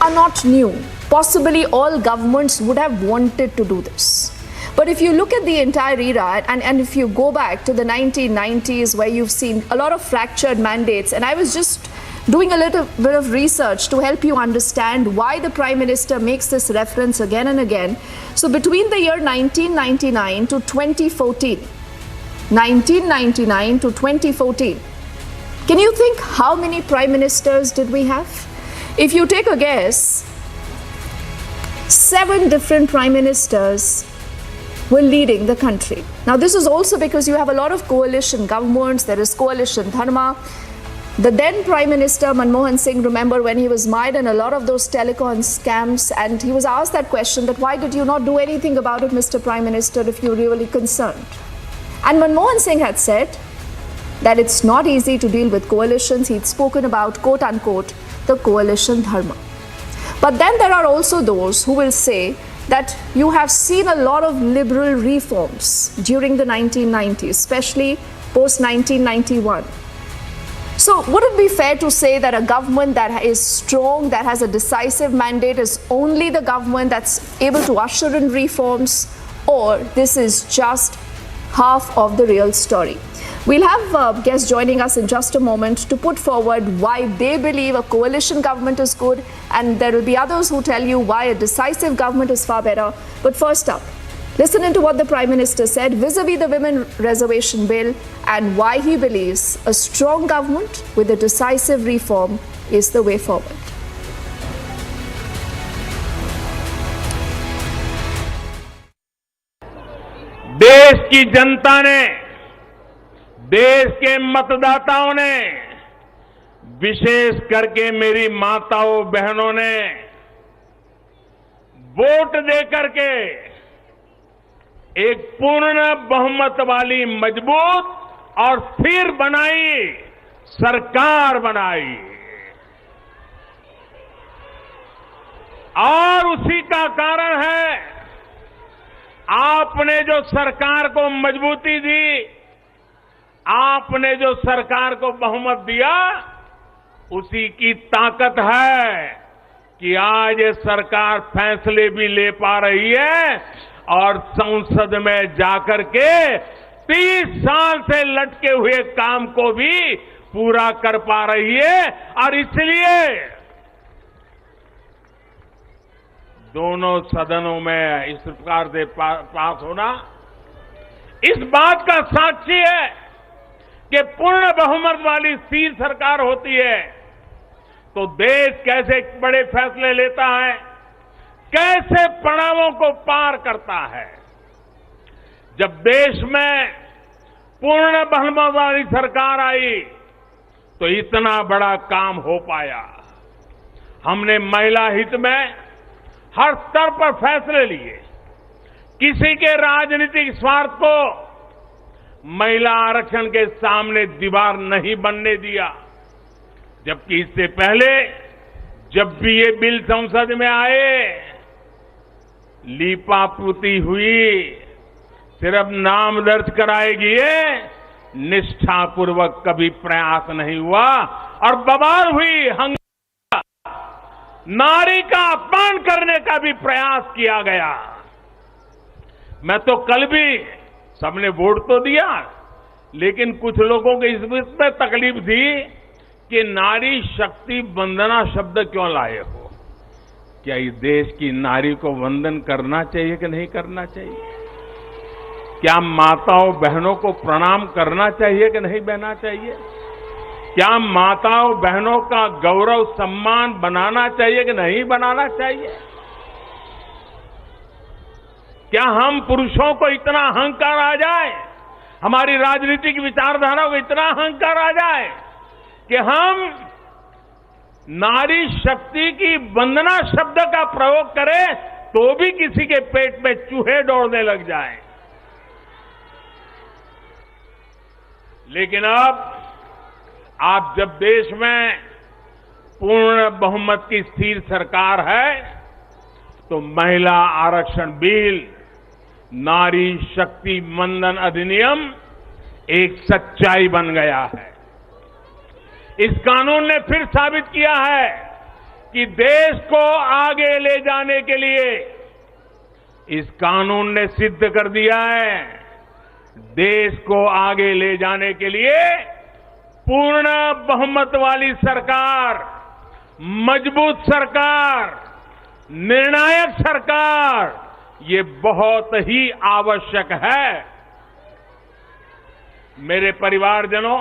are not new. Possibly all governments would have wanted to do this. But if you look at the entire era, and if you go back to the 1990s where you've seen a lot of fractured mandates, and I was just doing a little bit of research to help you understand why the Prime Minister makes this reference again and again. So between the year 1999 to 2014, 1999 to 2014, can you think how many Prime Ministers did we have? If you take a guess, 7 different Prime Ministers were leading the country. Now, this is also because you have a lot of coalition governments. There is coalition dharma. The then Prime Minister Manmohan Singh, remember when he was mired in a lot of those telecom scams, and he was asked that question that why did you not do anything about it, Mr. Prime Minister, if you're really concerned? And Manmohan Singh had said that it's not easy to deal with coalitions. He'd spoken about, quote unquote, the coalition dharma. But then there are also those who will say that you have seen a lot of liberal reforms during the 1990s, especially post 1991. So would it be fair to say that a government that is strong, that has a decisive mandate, is only the government that's able to usher in reforms, or this is just half of the real story? We'll have guests joining us in just a moment to put forward why they believe a coalition government is good, and there will be others who tell you why a decisive government is far better. But first up, listen into what the Prime Minister said vis-a-vis the Women Reservation Bill and why he believes a strong government with a decisive reform is the way forward. देश की जनता ने, देश के मतदाताओं ने, विशेष करके मेरी माताओं बहनों ने वोट देकर के एक पूर्ण बहुमत वाली मजबूत और स्थिर बनाई सरकार बनाई, और उसी का कारण है आपने जो सरकार को मजबूती दी, आपने जो सरकार को बहुमत दिया, उसी की ताकत है कि आज ये सरकार फैसले भी ले पा रही है और संसद में जाकर के 30 साल से लटके हुए काम को भी पूरा कर पा रही है। और इसलिए दोनों सदनों में इस प्रकार से पास होना इस बात का साक्षी है कि पूर्ण बहुमत वाली स्थिर सरकार होती है तो देश कैसे बड़े फैसले लेता है, कैसे पड़ावों को पार करता है। जब देश में पूर्ण बहुमत वाली सरकार आई तो इतना बड़ा काम हो पाया। हमने महिला हित में हर स्तर पर फैसले लिए, किसी के राजनीतिक स्वार्थ को महिला आरक्षण के सामने दीवार नहीं बनने दिया। जबकि इससे पहले जब भी ये बिल संसद में आए, लीपापोती हुई, सिर्फ नाम दर्ज कराएगी ये, निष्ठापूर्वक कभी प्रयास नहीं हुआ और बवाल हुई, हंगामा, नारी का अपमान करने का भी प्रयास किया गया। मैं तो कल भी, सबने वोट तो दिया, लेकिन कुछ लोगों के इसमें तकलीफ थी कि नारी शक्ति वंदना शब्द क्यों लाए हो। क्या इस देश की नारी को वंदन करना चाहिए कि नहीं करना चाहिए? क्या माताओं बहनों को प्रणाम करना चाहिए कि नहीं बहना चाहिए? क्या माताओं बहनों का गौरव सम्मान बनाना चाहिए कि नहीं बनाना चाहिए? क्या हम पुरुषों को इतना अहंकार आ जाए, हमारी राजनीतिक विचारधारा को इतना अहंकार आ जाए कि हम नारी शक्ति की वंदना शब्द का प्रयोग करें तो भी किसी के पेट में चूहे दौड़ने लग जाएं? लेकिन अब आप जब देश में पूर्ण बहुमत की स्थिर सरकार है तो महिला आरक्षण बिल, नारी शक्ति वंदन अधिनियम एक सच्चाई बन गया है। इस कानून ने फिर साबित किया है कि देश को आगे ले जाने के लिए, इस कानून ने सिद्ध कर दिया है, देश को आगे ले जाने के लिए पूर्ण बहुमत वाली सरकार, मजबूत सरकार, निर्णायक सरकार, ये बहुत ही आवश्यक है। मेरे परिवारजनों,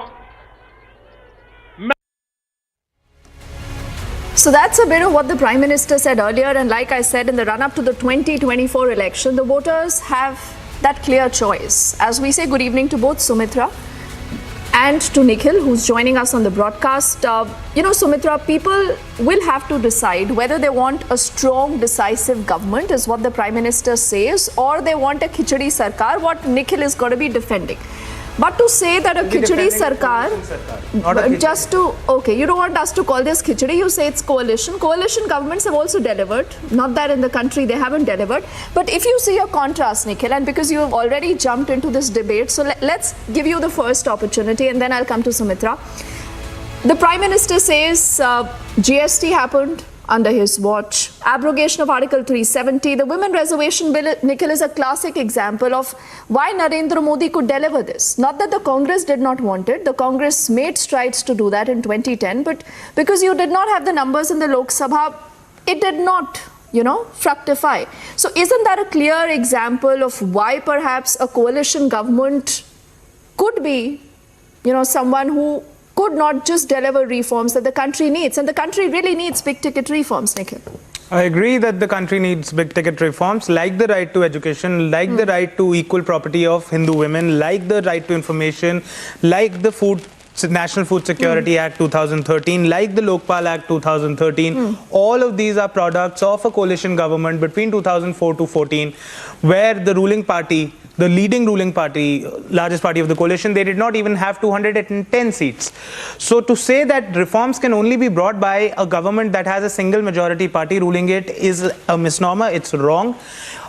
So that's a bit of what the Prime Minister said earlier, and like I said, in the run-up to the 2024 election, the voters have that clear choice. As we say good evening to both Sumitra and to Nikhil, who's joining us on the broadcast. Sumitra, people will have to decide whether they want a strong, decisive government, is what the Prime Minister says, or they want a khichdi sarkar, what Nikhil is going to be defending. But to say that a khichdi sarkar, just to, okay, you don't want us to call this khichdi, you say it's coalition. Coalition governments have also delivered. Not that in the country they haven't delivered. But if you see a contrast, Nikhil, and because you have already jumped into this debate, so let's give you the first opportunity and then I'll come to Sumitra. The Prime Minister says GST happened under his watch. Abrogation of Article 370. The Women Reservation Bill, Nikhil, is a classic example of why Narendra Modi could deliver this. Not that the Congress did not want it. The Congress made strides to do that in 2010, but because you did not have the numbers in the Lok Sabha, it did not, fructify. So isn't that a clear example of why perhaps a coalition government could be, someone who could not just deliver reforms that the country needs, and the country really needs big-ticket reforms, Nikhil. I agree that the country needs big-ticket reforms, like the right to education, like the right to equal property of Hindu women, like the right to information, like the National Food Security Act 2013, like the Lokpal Act 2013. All of these are products of a coalition government between 2004 to 14, where the ruling party, the leading ruling party, largest party of the coalition, they did not even have 210 seats. So to say that reforms can only be brought by a government that has a single majority party ruling it is a misnomer. It's wrong.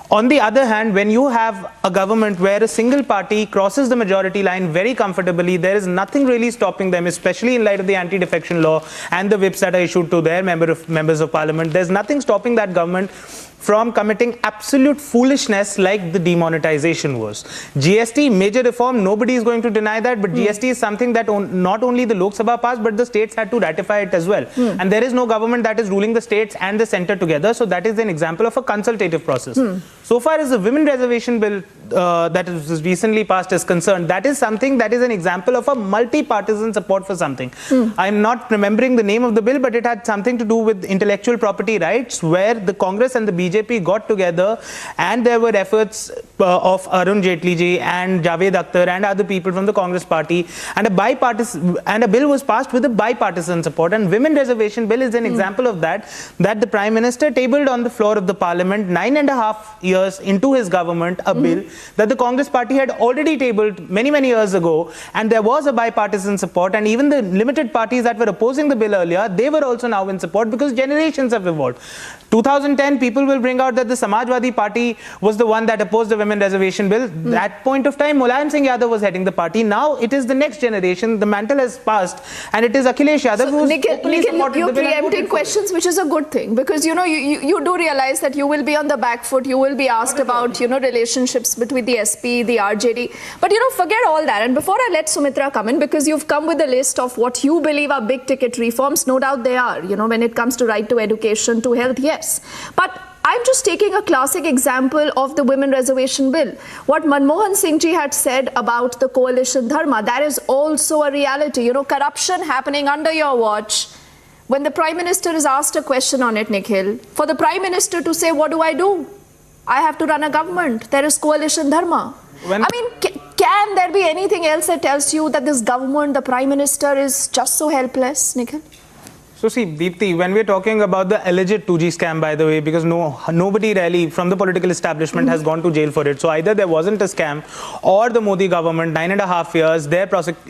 On the other hand, when you have a government where a single party crosses the majority line very comfortably, there is nothing really stopping them, especially in light of the anti-defection law and the whips that are issued to their members of parliament. There's nothing stopping that government from committing absolute foolishness like the demonetization was. GST, major reform, nobody is going to deny that, but GST is something that not only the Lok Sabha passed, but the states had to ratify it as well. And there is no government that is ruling the states and the center together, so that is an example of a consultative process. So far as the Women Reservation Bill that was recently passed is concerned, that is something that is an example of a multi-partisan support for something. I'm not remembering the name of the bill, but it had something to do with intellectual property rights, where the Congress and the BJP got together, and there were efforts of Arun Jaitley ji and Javed Akhtar and other people from the Congress party, and a bill was passed with a bipartisan support. And women reservation bill is an example of that the Prime Minister tabled on the floor of the Parliament 9.5 years into his government, a bill that the Congress party had already tabled many years ago, and there was a bipartisan support, and even the limited parties that were opposing the bill earlier, they were also now in support because generations have evolved. 2010, people will bring out that the Samajwadi Party was the one that opposed the women reservation bill. That point of time, Mulayam Singh Yadav was heading the party. Now it is the next generation. The mantle has passed, and it is Akhilesh Yadav who is you're preempting questions, which is a good thing, because you do realize that you will be on the back foot. You will be asked about relationships between the SP, the RJD. But forget all that. And before I let Sumitra come in, because you've come with a list of what you believe are big ticket reforms, no doubt they are. When it comes to right to education, to health, yes. But I'm just taking a classic example of the women reservation bill. What Manmohan Singh ji had said about the coalition dharma, that is also a reality. Corruption happening under your watch. When the Prime Minister is asked a question on it, Nikhil, for the Prime Minister to say, what do? I have to run a government. There is coalition dharma. Can there be anything else that tells you that this government, the Prime Minister, is just so helpless, Nikhil? So see, Deepthi, when we're talking about the alleged 2G scam, by the way, because nobody really from the political establishment has gone to jail for it. So either there wasn't a scam, or the Modi government, 9.5 years, their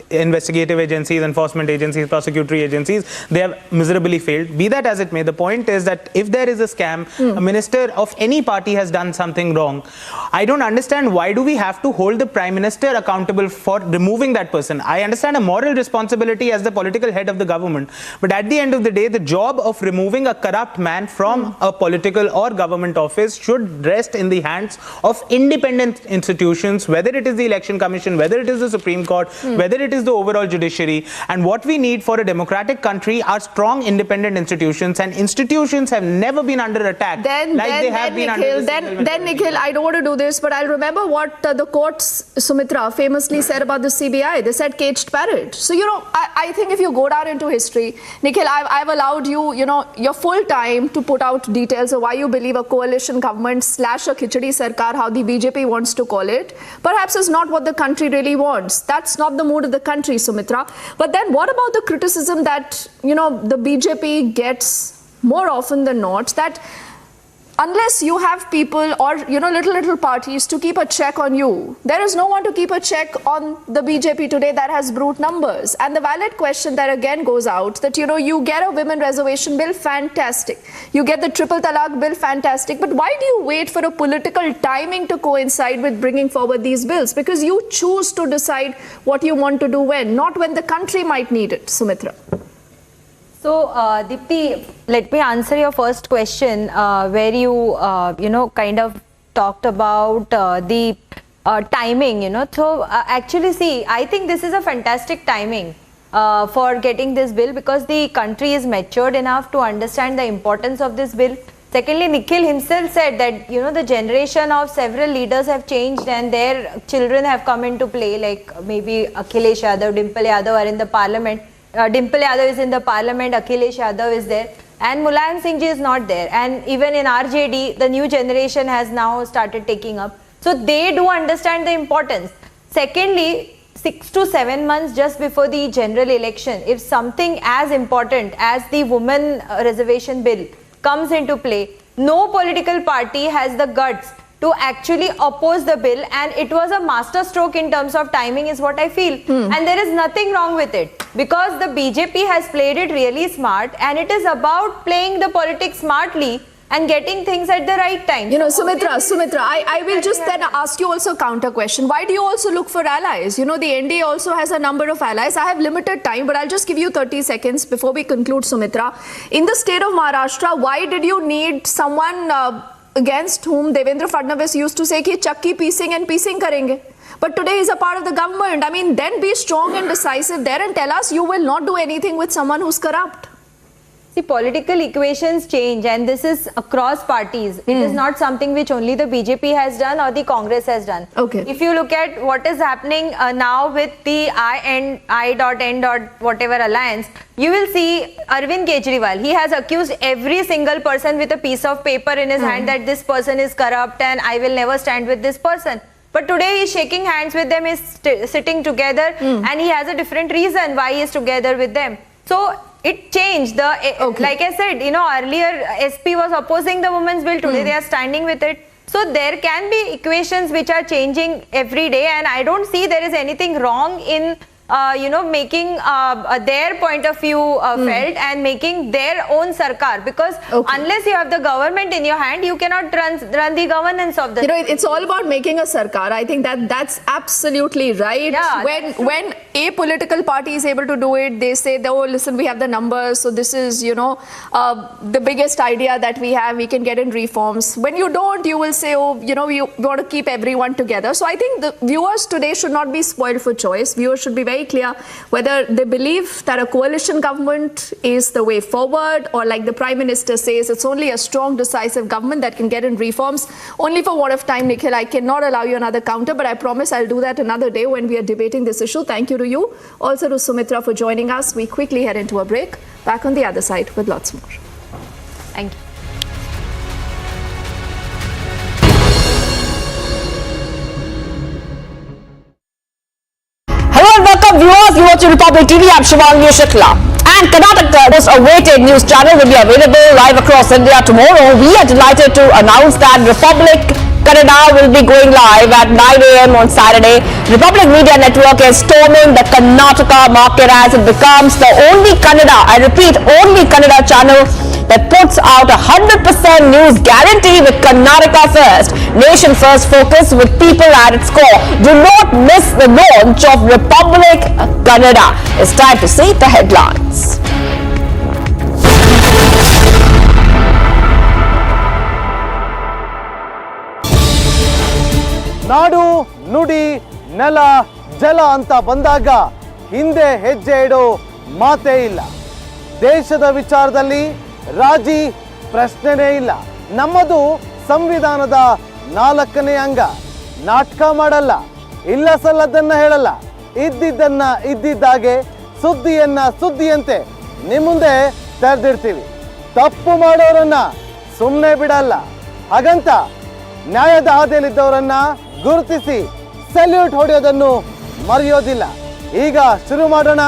investigative agencies, enforcement agencies, prosecutory agencies, they have miserably failed. Be that as it may, the point is that if there is a scam, a minister of any party has done something wrong. I don't understand, why do we have to hold the Prime Minister accountable for removing that person? I understand a moral responsibility as the political head of the government, but at the end of the day, the job of removing a corrupt man from a political or government office should rest in the hands of independent institutions, whether it is the Election Commission, whether it is the Supreme Court, whether it is the overall judiciary. And what we need for a democratic country are strong independent institutions, and institutions have never been under attack Then Nikhil, I don't want to do this, but I'll remember what the courts, Sumitra, famously said about the CBI. They said caged parrot. So, I think if you go down into history, Nikhil, I've allowed you, your full time to put out details of why you believe a coalition government / a khichdi sarkar, how the BJP wants to call it, perhaps is not what the country really wants. That's not the mood of the country, Sumitra. But then what about the criticism that, the BJP gets more often than not, that unless you have people or, little parties to keep a check on you, there is no one to keep a check on the BJP today that has brute numbers. And the valid question that again goes out that, you get a women reservation bill, fantastic. You get the triple talaq bill, fantastic. But why do you wait for a political timing to coincide with bringing forward these bills? Because you choose to decide what you want to do when, not when the country might need it, Sumitra. So, Deepthi, let me answer your first question, where you, kind of talked about the timing, So, actually, see, I think this is a fantastic timing for getting this bill, because the country is matured enough to understand the importance of this bill. Secondly, Nikhil himself said that, the generation of several leaders have changed and their children have come into play, like maybe Akhilesh Yadav, Dimple Yadav are in the parliament. Dimple Yadav is in the parliament, Akhilesh Yadav is there, and Mulayam Singh ji is not there. And even in RJD, the new generation has now started taking up. So they do understand the importance. Secondly, 6 to 7 months just before the general election, if something as important as the women reservation bill comes into play, no political party has the guts to actually oppose the bill, and it was a master stroke in terms of timing is what I feel. And there is nothing wrong with it, because the BJP has played it really smart, and it is about playing the politics smartly and getting things at the right time. Sumitra, I will just then ask you also a counter question. Why do you also look for allies? The NDA also has a number of allies. I have limited time, but I'll just give you 30 seconds before we conclude, Sumitra. In the state of Maharashtra, why did you need someone against whom Devendra Fadnavis used to say ki chakki piecing and piecing karenge? But today he's a part of the government. Then be strong and decisive there and tell us you will not do anything with someone who's corrupt. See, political equations change, and this is across parties. It is not something which only the BJP has done or the Congress has done. Okay. If you look at what is happening now with the I.N. whatever alliance, you will see Arvind Kejriwal. He has accused every single person with a piece of paper in his hand that this person is corrupt and I will never stand with this person. But today he's shaking hands with them, he's sitting together, and he has a different reason why he is together with them. So it changed. Like I said, earlier SP was opposing the women's bill. Today they are standing with it. So there can be equations which are changing every day, and I don't see there is anything wrong in making their point of view felt and making their own sarkar, because unless you have the government in your hand, you cannot run the governance of the it's all about making a sarkar. I think that's absolutely right. Yeah, when a political party is able to do it, they say, oh, listen, we have the numbers, so this is the biggest idea that we have, we can get in reforms. When you don't, you will say, oh, we want to keep everyone together. So I think the viewers today should not be spoiled for choice. Viewers should be very clear whether they believe that a coalition government is the way forward, or like the Prime Minister says, it's only a strong, decisive government that can get in reforms. Only for what of time, Nikhil, I cannot allow you another counter, but I promise I'll do that another day when we are debating this issue. Thank you to you, also to Sumitra for joining us. We quickly head into a break. Back on the other side with lots more. Thank you. Welcome viewers, you watching Republic TV. I'm Shivangi Shukla. And Kannada, most awaited news channel, will be available live across India tomorrow. We are delighted to announce that Republic Kannada will be going live at 9 a.m. on Saturday. Republic Media Network is storming the Karnataka market as it becomes the only Kannada, I repeat, only Kannada channel that puts out 100% news guarantee with Karnataka First, Nation First focus with people at its core. Do not miss the launch of Republic Kannada. It's time to see the headlines. ನಾಡು ನುಡಿ ನೆಲ ಜಲ ಅಂತ ಬಂದಾಗ ಹಿಂದೆ ಹೆಜ್ಜೆ ಇಡೋ ಮಾತೇ ಇಲ್ಲ. ದೇಶದ ವಿಚಾರದಲ್ಲಿ ರಾಜಿ ಪ್ರಶ್ನೆನೇ ಇಲ್ಲ. ನಮ್ಮದು ಸಂವಿಧಾನದ 4ನೇ ಅಂಗ. ನಾಟಕ ಮಾಡಲ್ಲ, ಇಲ್ಲ ಸಲ್ಲದನ್ನ ಹೇಳಲ್ಲ, ಇದ್ದಿದ್ದನ್ನ ಇದ್ದಿದ್ದಾಗೆ, ಸುದ್ದಿಯನ್ನ ಸುದ್ದಿಯಂತೆ ನಿಮ್ಮ ಮುಂದೆ ತೆರೆದಿಡ್ತೀವಿ. ತಪ್ಪು ಮಾಡೋರನ್ನ ಸುಮ್ಮನೆ ಬಿಡಲ್ಲ. ಹಾಗಂತ ನ್ಯಾಯದ ಹಾದಿಯಲ್ಲಿದ್ದವರನ್ನ ಗುರುತಿಸಿ ಸಲ್ಯೂಟ್ ಹೊಡೆಯೋದನ್ನು ಮರೆಯೋದಿಲ್ಲ. ಈಗ ಶುರು ಮಾಡೋಣ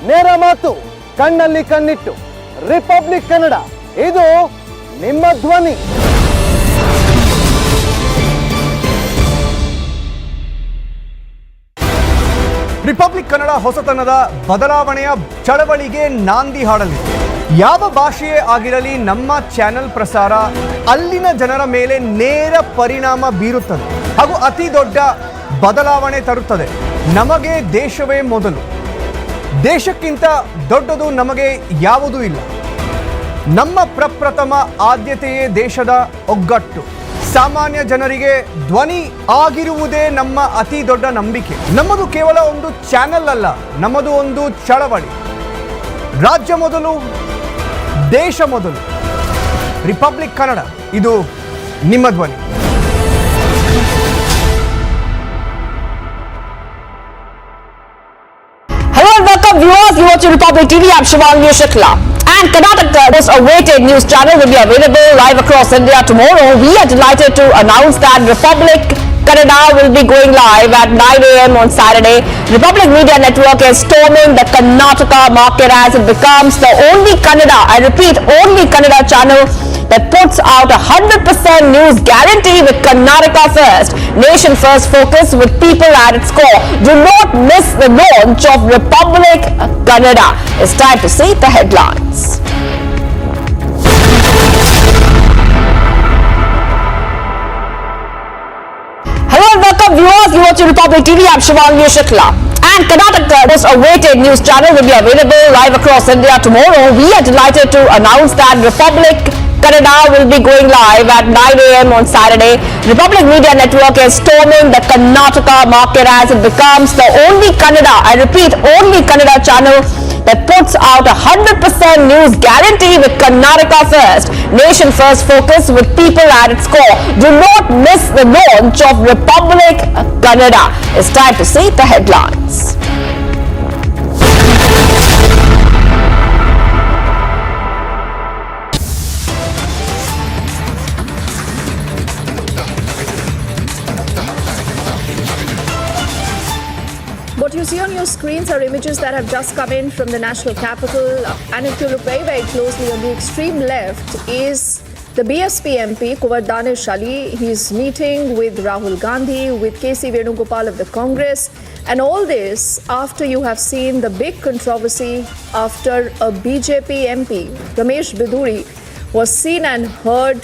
ನೇರ ಮಾತು, ಕಣ್ಣಲ್ಲಿ ಕಣ್ಣಿಟ್ಟು. ರಿಪಬ್ಲಿಕ್ ಕನ್ನಡ, ಇದು ನಿಮ್ಮ ಧ್ವನಿ. ರಿಪಬ್ಲಿಕ್ ಕನ್ನಡ ಹೊಸತನದ ಬದಲಾವಣೆಯ ಚಳವಳಿಗೆ ನಾಂದಿ ಹಾಡಲಿದೆ. ಯಾವ ಭಾಷೆಯೇ ಆಗಿರಲಿ ನಮ್ಮ ಚಾನೆಲ್ ಪ್ರಸಾರ ಅಲ್ಲಿನ ಜನರ ಮೇಲೆ ನೇರ ಪರಿಣಾಮ ಬೀರುತ್ತದೆ ಹಾಗೂ ಅತಿ ದೊಡ್ಡ ಬದಲಾವಣೆ ತರುತ್ತದೆ. ನಮಗೆ ದೇಶವೇ ಮೊದಲು. ದೇಶಕ್ಕಿಂತ ದೊಡ್ಡದು ನಮಗೆ ಯಾವುದೂ ಇಲ್ಲ. ನಮ್ಮ ಪ್ರಪ್ರಥಮ ಆದ್ಯತೆಯೇ ದೇಶದ ಒಗ್ಗಟ್ಟು. ಸಾಮಾನ್ಯ ಜನರಿಗೆ ಧ್ವನಿ ಆಗಿರುವುದೇ ನಮ್ಮ ಅತಿ ದೊಡ್ಡ ನಂಬಿಕೆ. ನಮ್ಮದು ಕೇವಲ ಒಂದು ಚಾನೆಲ್ ಅಲ್ಲ, ನಮ್ಮದು ಒಂದು ಚಳವಳಿ. ರಾಜ್ಯ ಮೊದಲು, ದೇಶ ಮೊದಲು. ರಿಪಬ್ಲಿಕ್ ಕನ್ನಡ, ಇದು ನಿಮ್ಮ ಧ್ವನಿ. Hello and welcome viewers, you watching Republic TV. I'm Shivangi Shukla. And Kannada, most awaited news channel, will be available live across India tomorrow. We are delighted to announce that Republic Kannada will be going live at 9 a.m. on Saturday. Republic Media Network is storming the Karnataka market as it becomes the only Kannada, I repeat, only Kannada channel that puts out 100% news guarantee with Karnataka First, Nation First focus with people at its core. Do not miss the launch of Republic Kannada. It's time to see the headlines. Hello and welcome viewers, you watching Republic TV. I'm Shivangi Shukla. And Kannada, most awaited news channel, will be available live across India tomorrow. We are delighted to announce that Republic Kannada will be going live at 9 a.m. on Saturday. Republic Media Network is storming the Karnataka market as it becomes the only Kannada, I repeat, only Kannada channel that puts out 100% news guarantee with Karnataka First. Nation First focus with people at its core. Do not miss the launch of Republic Kannada. It's time to see the headlines. What you see on your screens are images that have just come in from the national capital. And if you look very, very closely, on the extreme left is the BSP MP, Kuwar Danish Ali. He's meeting with Rahul Gandhi, with KC Venugopal of the Congress. And all this after you have seen the big controversy after a BJP MP, Ramesh Biduri, was seen and heard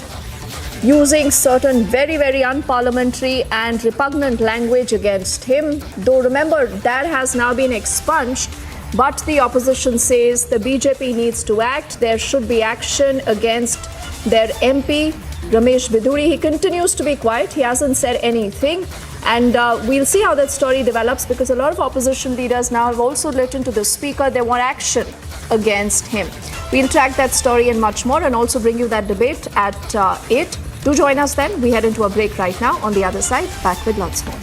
using certain very, very unparliamentary and repugnant language against him. Though remember, that has now been expunged, but the opposition says the BJP needs to act. There should be action against their MP, Ramesh Biduri. He continues to be quiet. He hasn't said anything. And we'll see how that story develops, because a lot of opposition leaders now have also written to the speaker. They want action against him. We'll track that story and much more, and also bring you that debate at 8. Do join us then. We head into a break right now. On the other side, back with lots more.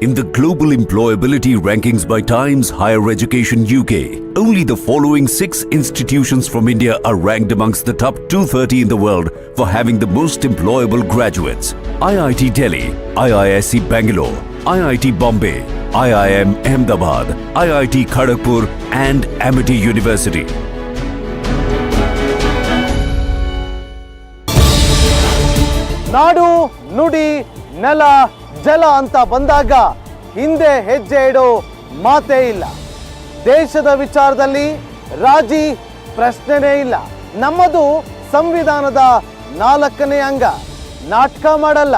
In the global employability rankings by Times Higher Education UK, only the following 6 institutions from India are ranked amongst the top 230 in the world for having the most employable graduates: IIT Delhi, IISc Bangalore, IIT Bombay, IIM Ahmedabad, IIT Kharagpur and Amity University. ನಾಡು ನುಡಿ ನೆಲ ಜಲ ಅಂತ ಬಂದಾಗ ಹಿಂದೆ ಹೆಜ್ಜೆ ಇಡೋ ಮಾತೇ ಇಲ್ಲ. ದೇಶದ ವಿಚಾರದಲ್ಲಿ ರಾಜಿ ಪ್ರಶ್ನೆನೇ ಇಲ್ಲ. ನಮ್ಮದು ಸಂವಿಧಾನದ 4ನೇ ಅಂಗ. ನಾಟಕ ಮಾಡಲ್ಲ,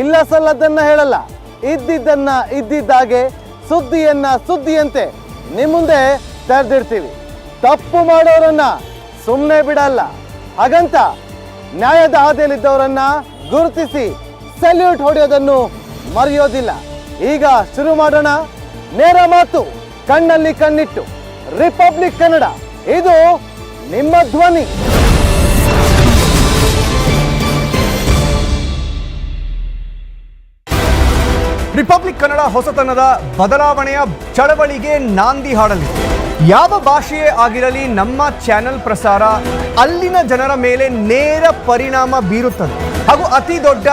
ಇಲ್ಲ ಸಲ್ಲದನ್ನ ಹೇಳಲ್ಲ, ಇದ್ದಿದ್ದನ್ನ ಇದ್ದಿದ್ದಾಗೆ, ಸುದ್ದಿಯನ್ನ ಸುದ್ದಿಯಂತೆ ನಿಮ್ಮ ಮುಂದೆ ತೆರೆದಿಡ್ತೀವಿ. ತಪ್ಪು ಮಾಡೋರನ್ನ ಸುಮ್ಮನೆ ಬಿಡಲ್ಲ. ಹಾಗಂತ ನ್ಯಾಯದ ಹಾದಿಯಲ್ಲಿದ್ದವರನ್ನ ಗುರುತಿಸಿ ಸಲ್ಯೂಟ್ ಹೊಡೆಯೋದನ್ನು ಮರೆಯೋದಿಲ್ಲ. ಈಗ ಶುರು ಮಾಡೋಣ ನೇರ ಮಾತು, ಕಣ್ಣಲ್ಲಿ ಕಣ್ಣಿಟ್ಟು. ರಿಪಬ್ಲಿಕ್ ಕನ್ನಡ, ಇದು ನಿಮ್ಮ ಧ್ವನಿ. ರಿಪಬ್ಲಿಕ್ ಕನ್ನಡ ಹೊಸತನದ ಬದಲಾವಣೆಯ ಚಳವಳಿಗೆ ನಾಂದಿ ಹಾಡಲಿದೆ. ಯಾವ ಭಾಷೆಯೇ ಆಗಿರಲಿ ನಮ್ಮ ಚಾನೆಲ್ ಪ್ರಸಾರ ಅಲ್ಲಿನ ಜನರ ಮೇಲೆ ನೇರ ಪರಿಣಾಮ ಬೀರುತ್ತದೆ ಹಾಗೂ ಅತಿ ದೊಡ್ಡ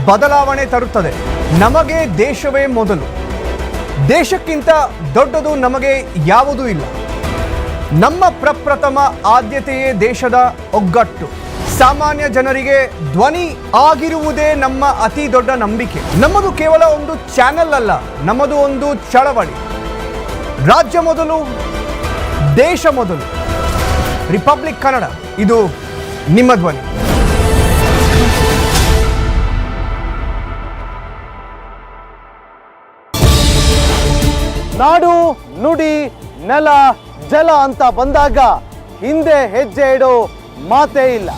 ಬದಲಾವಣೆ ತರುತ್ತದೆ. ನಮಗೆ ದೇಶವೇ ಮೊದಲು. ದೇಶಕ್ಕಿಂತ ದೊಡ್ಡದು ನಮಗೆ ಯಾವುದೂ ಇಲ್ಲ. ನಮ್ಮ ಪ್ರಪ್ರಥಮ ಆದ್ಯತೆಯೇ ದೇಶದ ಒಗ್ಗಟ್ಟು. ಸಾಮಾನ್ಯ ಜನರಿಗೆ ಧ್ವನಿ ಆಗಿರುವುದೇ ನಮ್ಮ ಅತಿ ದೊಡ್ಡ ನಂಬಿಕೆ. ನಮ್ಮದು ಕೇವಲ ಒಂದು ಚಾನೆಲ್ ಅಲ್ಲ, ನಮ್ಮದು ಒಂದು ಚಳವಳಿ. ರಾಜ್ಯ ಮೊದಲು, ದೇಶ ಮೊದಲು. ರಿಪಬ್ಲಿಕ್ ಕನ್ನಡ, ಇದು ನಿಮ್ಮ ಧ್ವನಿ. ನಾಡು ನುಡಿ ನೆಲ ಜಲ ಅಂತ ಬಂದಾಗ ಹಿಂದೆ ಹೆಜ್ಜೆ ಇಡೋ ಮಾತೇ ಇಲ್ಲ.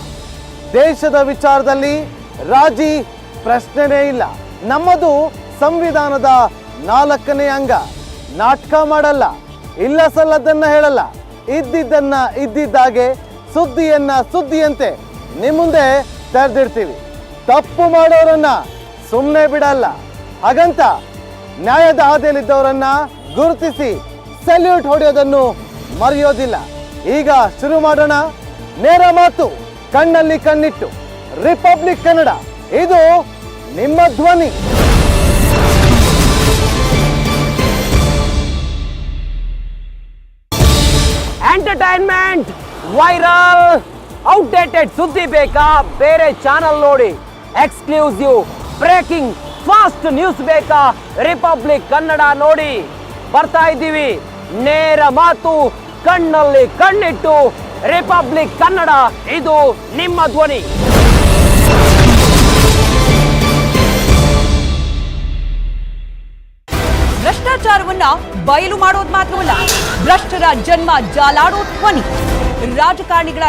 ದೇಶದ ವಿಚಾರದಲ್ಲಿ ರಾಜಿ ಪ್ರಶ್ನೆನೇ ಇಲ್ಲ. ನಮ್ಮದು ಸಂವಿಧಾನದ 4ನೇ ಅಂಗ. ನಾಟಕ ಮಾಡಲ್ಲ, ಇಲ್ಲ ಸಲ್ಲದನ್ನ ಹೇಳಲ್ಲ, ಇದ್ದಿದ್ದನ್ನ ಇದ್ದಿದ್ದಾಗೆ, ಸುದ್ದಿಯನ್ನ ಸುದ್ದಿಯಂತೆ ನಿಮ್ಮ ಮುಂದೆ ತೆರೆದಿಡ್ತೀವಿ. ತಪ್ಪು ಮಾಡೋರನ್ನ ಸುಮ್ಮನೆ ಬಿಡಲ್ಲ. ಹಾಗಂತ ನ್ಯಾಯದ ಹಾದಿಯಲ್ಲಿದ್ದವರನ್ನ ಗುರುತಿಸಿ ಸಲ್ಯೂಟ್ ಹೊಡೆಯೋದನ್ನು ಮರೆಯೋದಿಲ್ಲ. ಈಗ ಶುರು ಮಾಡೋಣ ನೇರ ಮಾತು, ಕಣ್ಣಲ್ಲಿ ಕಣ್ಣಿಟ್ಟು. ರಿಪಬ್ಲಿಕ್ ಕನ್ನಡ, ಇದು ನಿಮ್ಮ ಧ್ವನಿ. ಎಂಟರ್ಟೈನ್ಮೆಂಟ್, ವೈರಲ್, ಔಟ್ಡೇಟೆಡ್ ಸುದ್ದಿ ಬೇಕಾ? ಬೇರೆ ಚಾನಲ್ ನೋಡಿ. ಎಕ್ಸ್ಕ್ಲೂಸಿವ್, ಬ್ರೇಕಿಂಗ್, ಫಾಸ್ಟ್ ನ್ಯೂಸ್ ಬೇಕಾ? ರಿಪಬ್ಲಿಕ್ ಕನ್ನಡ ನೋಡಿ. ಬರ್ತಾ ಇದ್ದೀವಿ ನೇರ ಮಾತು, ಕಣ್ಣಲ್ಲಿ ಕಣ್ಣಿಟ್ಟು. ರಿಪಬ್ಲಿಕ್ ಕನ್ನಡ, ಇದು ನಿಮ್ಮ ಧ್ವನಿ. ಭ್ರಷ್ಟಾಚಾರವನ್ನ ಬಯಲು ಮಾಡೋದು ಮಾತ್ರವಲ್ಲ, ಭ್ರಷ್ಟರ ಜನ್ಮ ಜಾಲಾಡೋ ಧ್ವನಿ. ರಾಜಕಾರಣಿಗಳ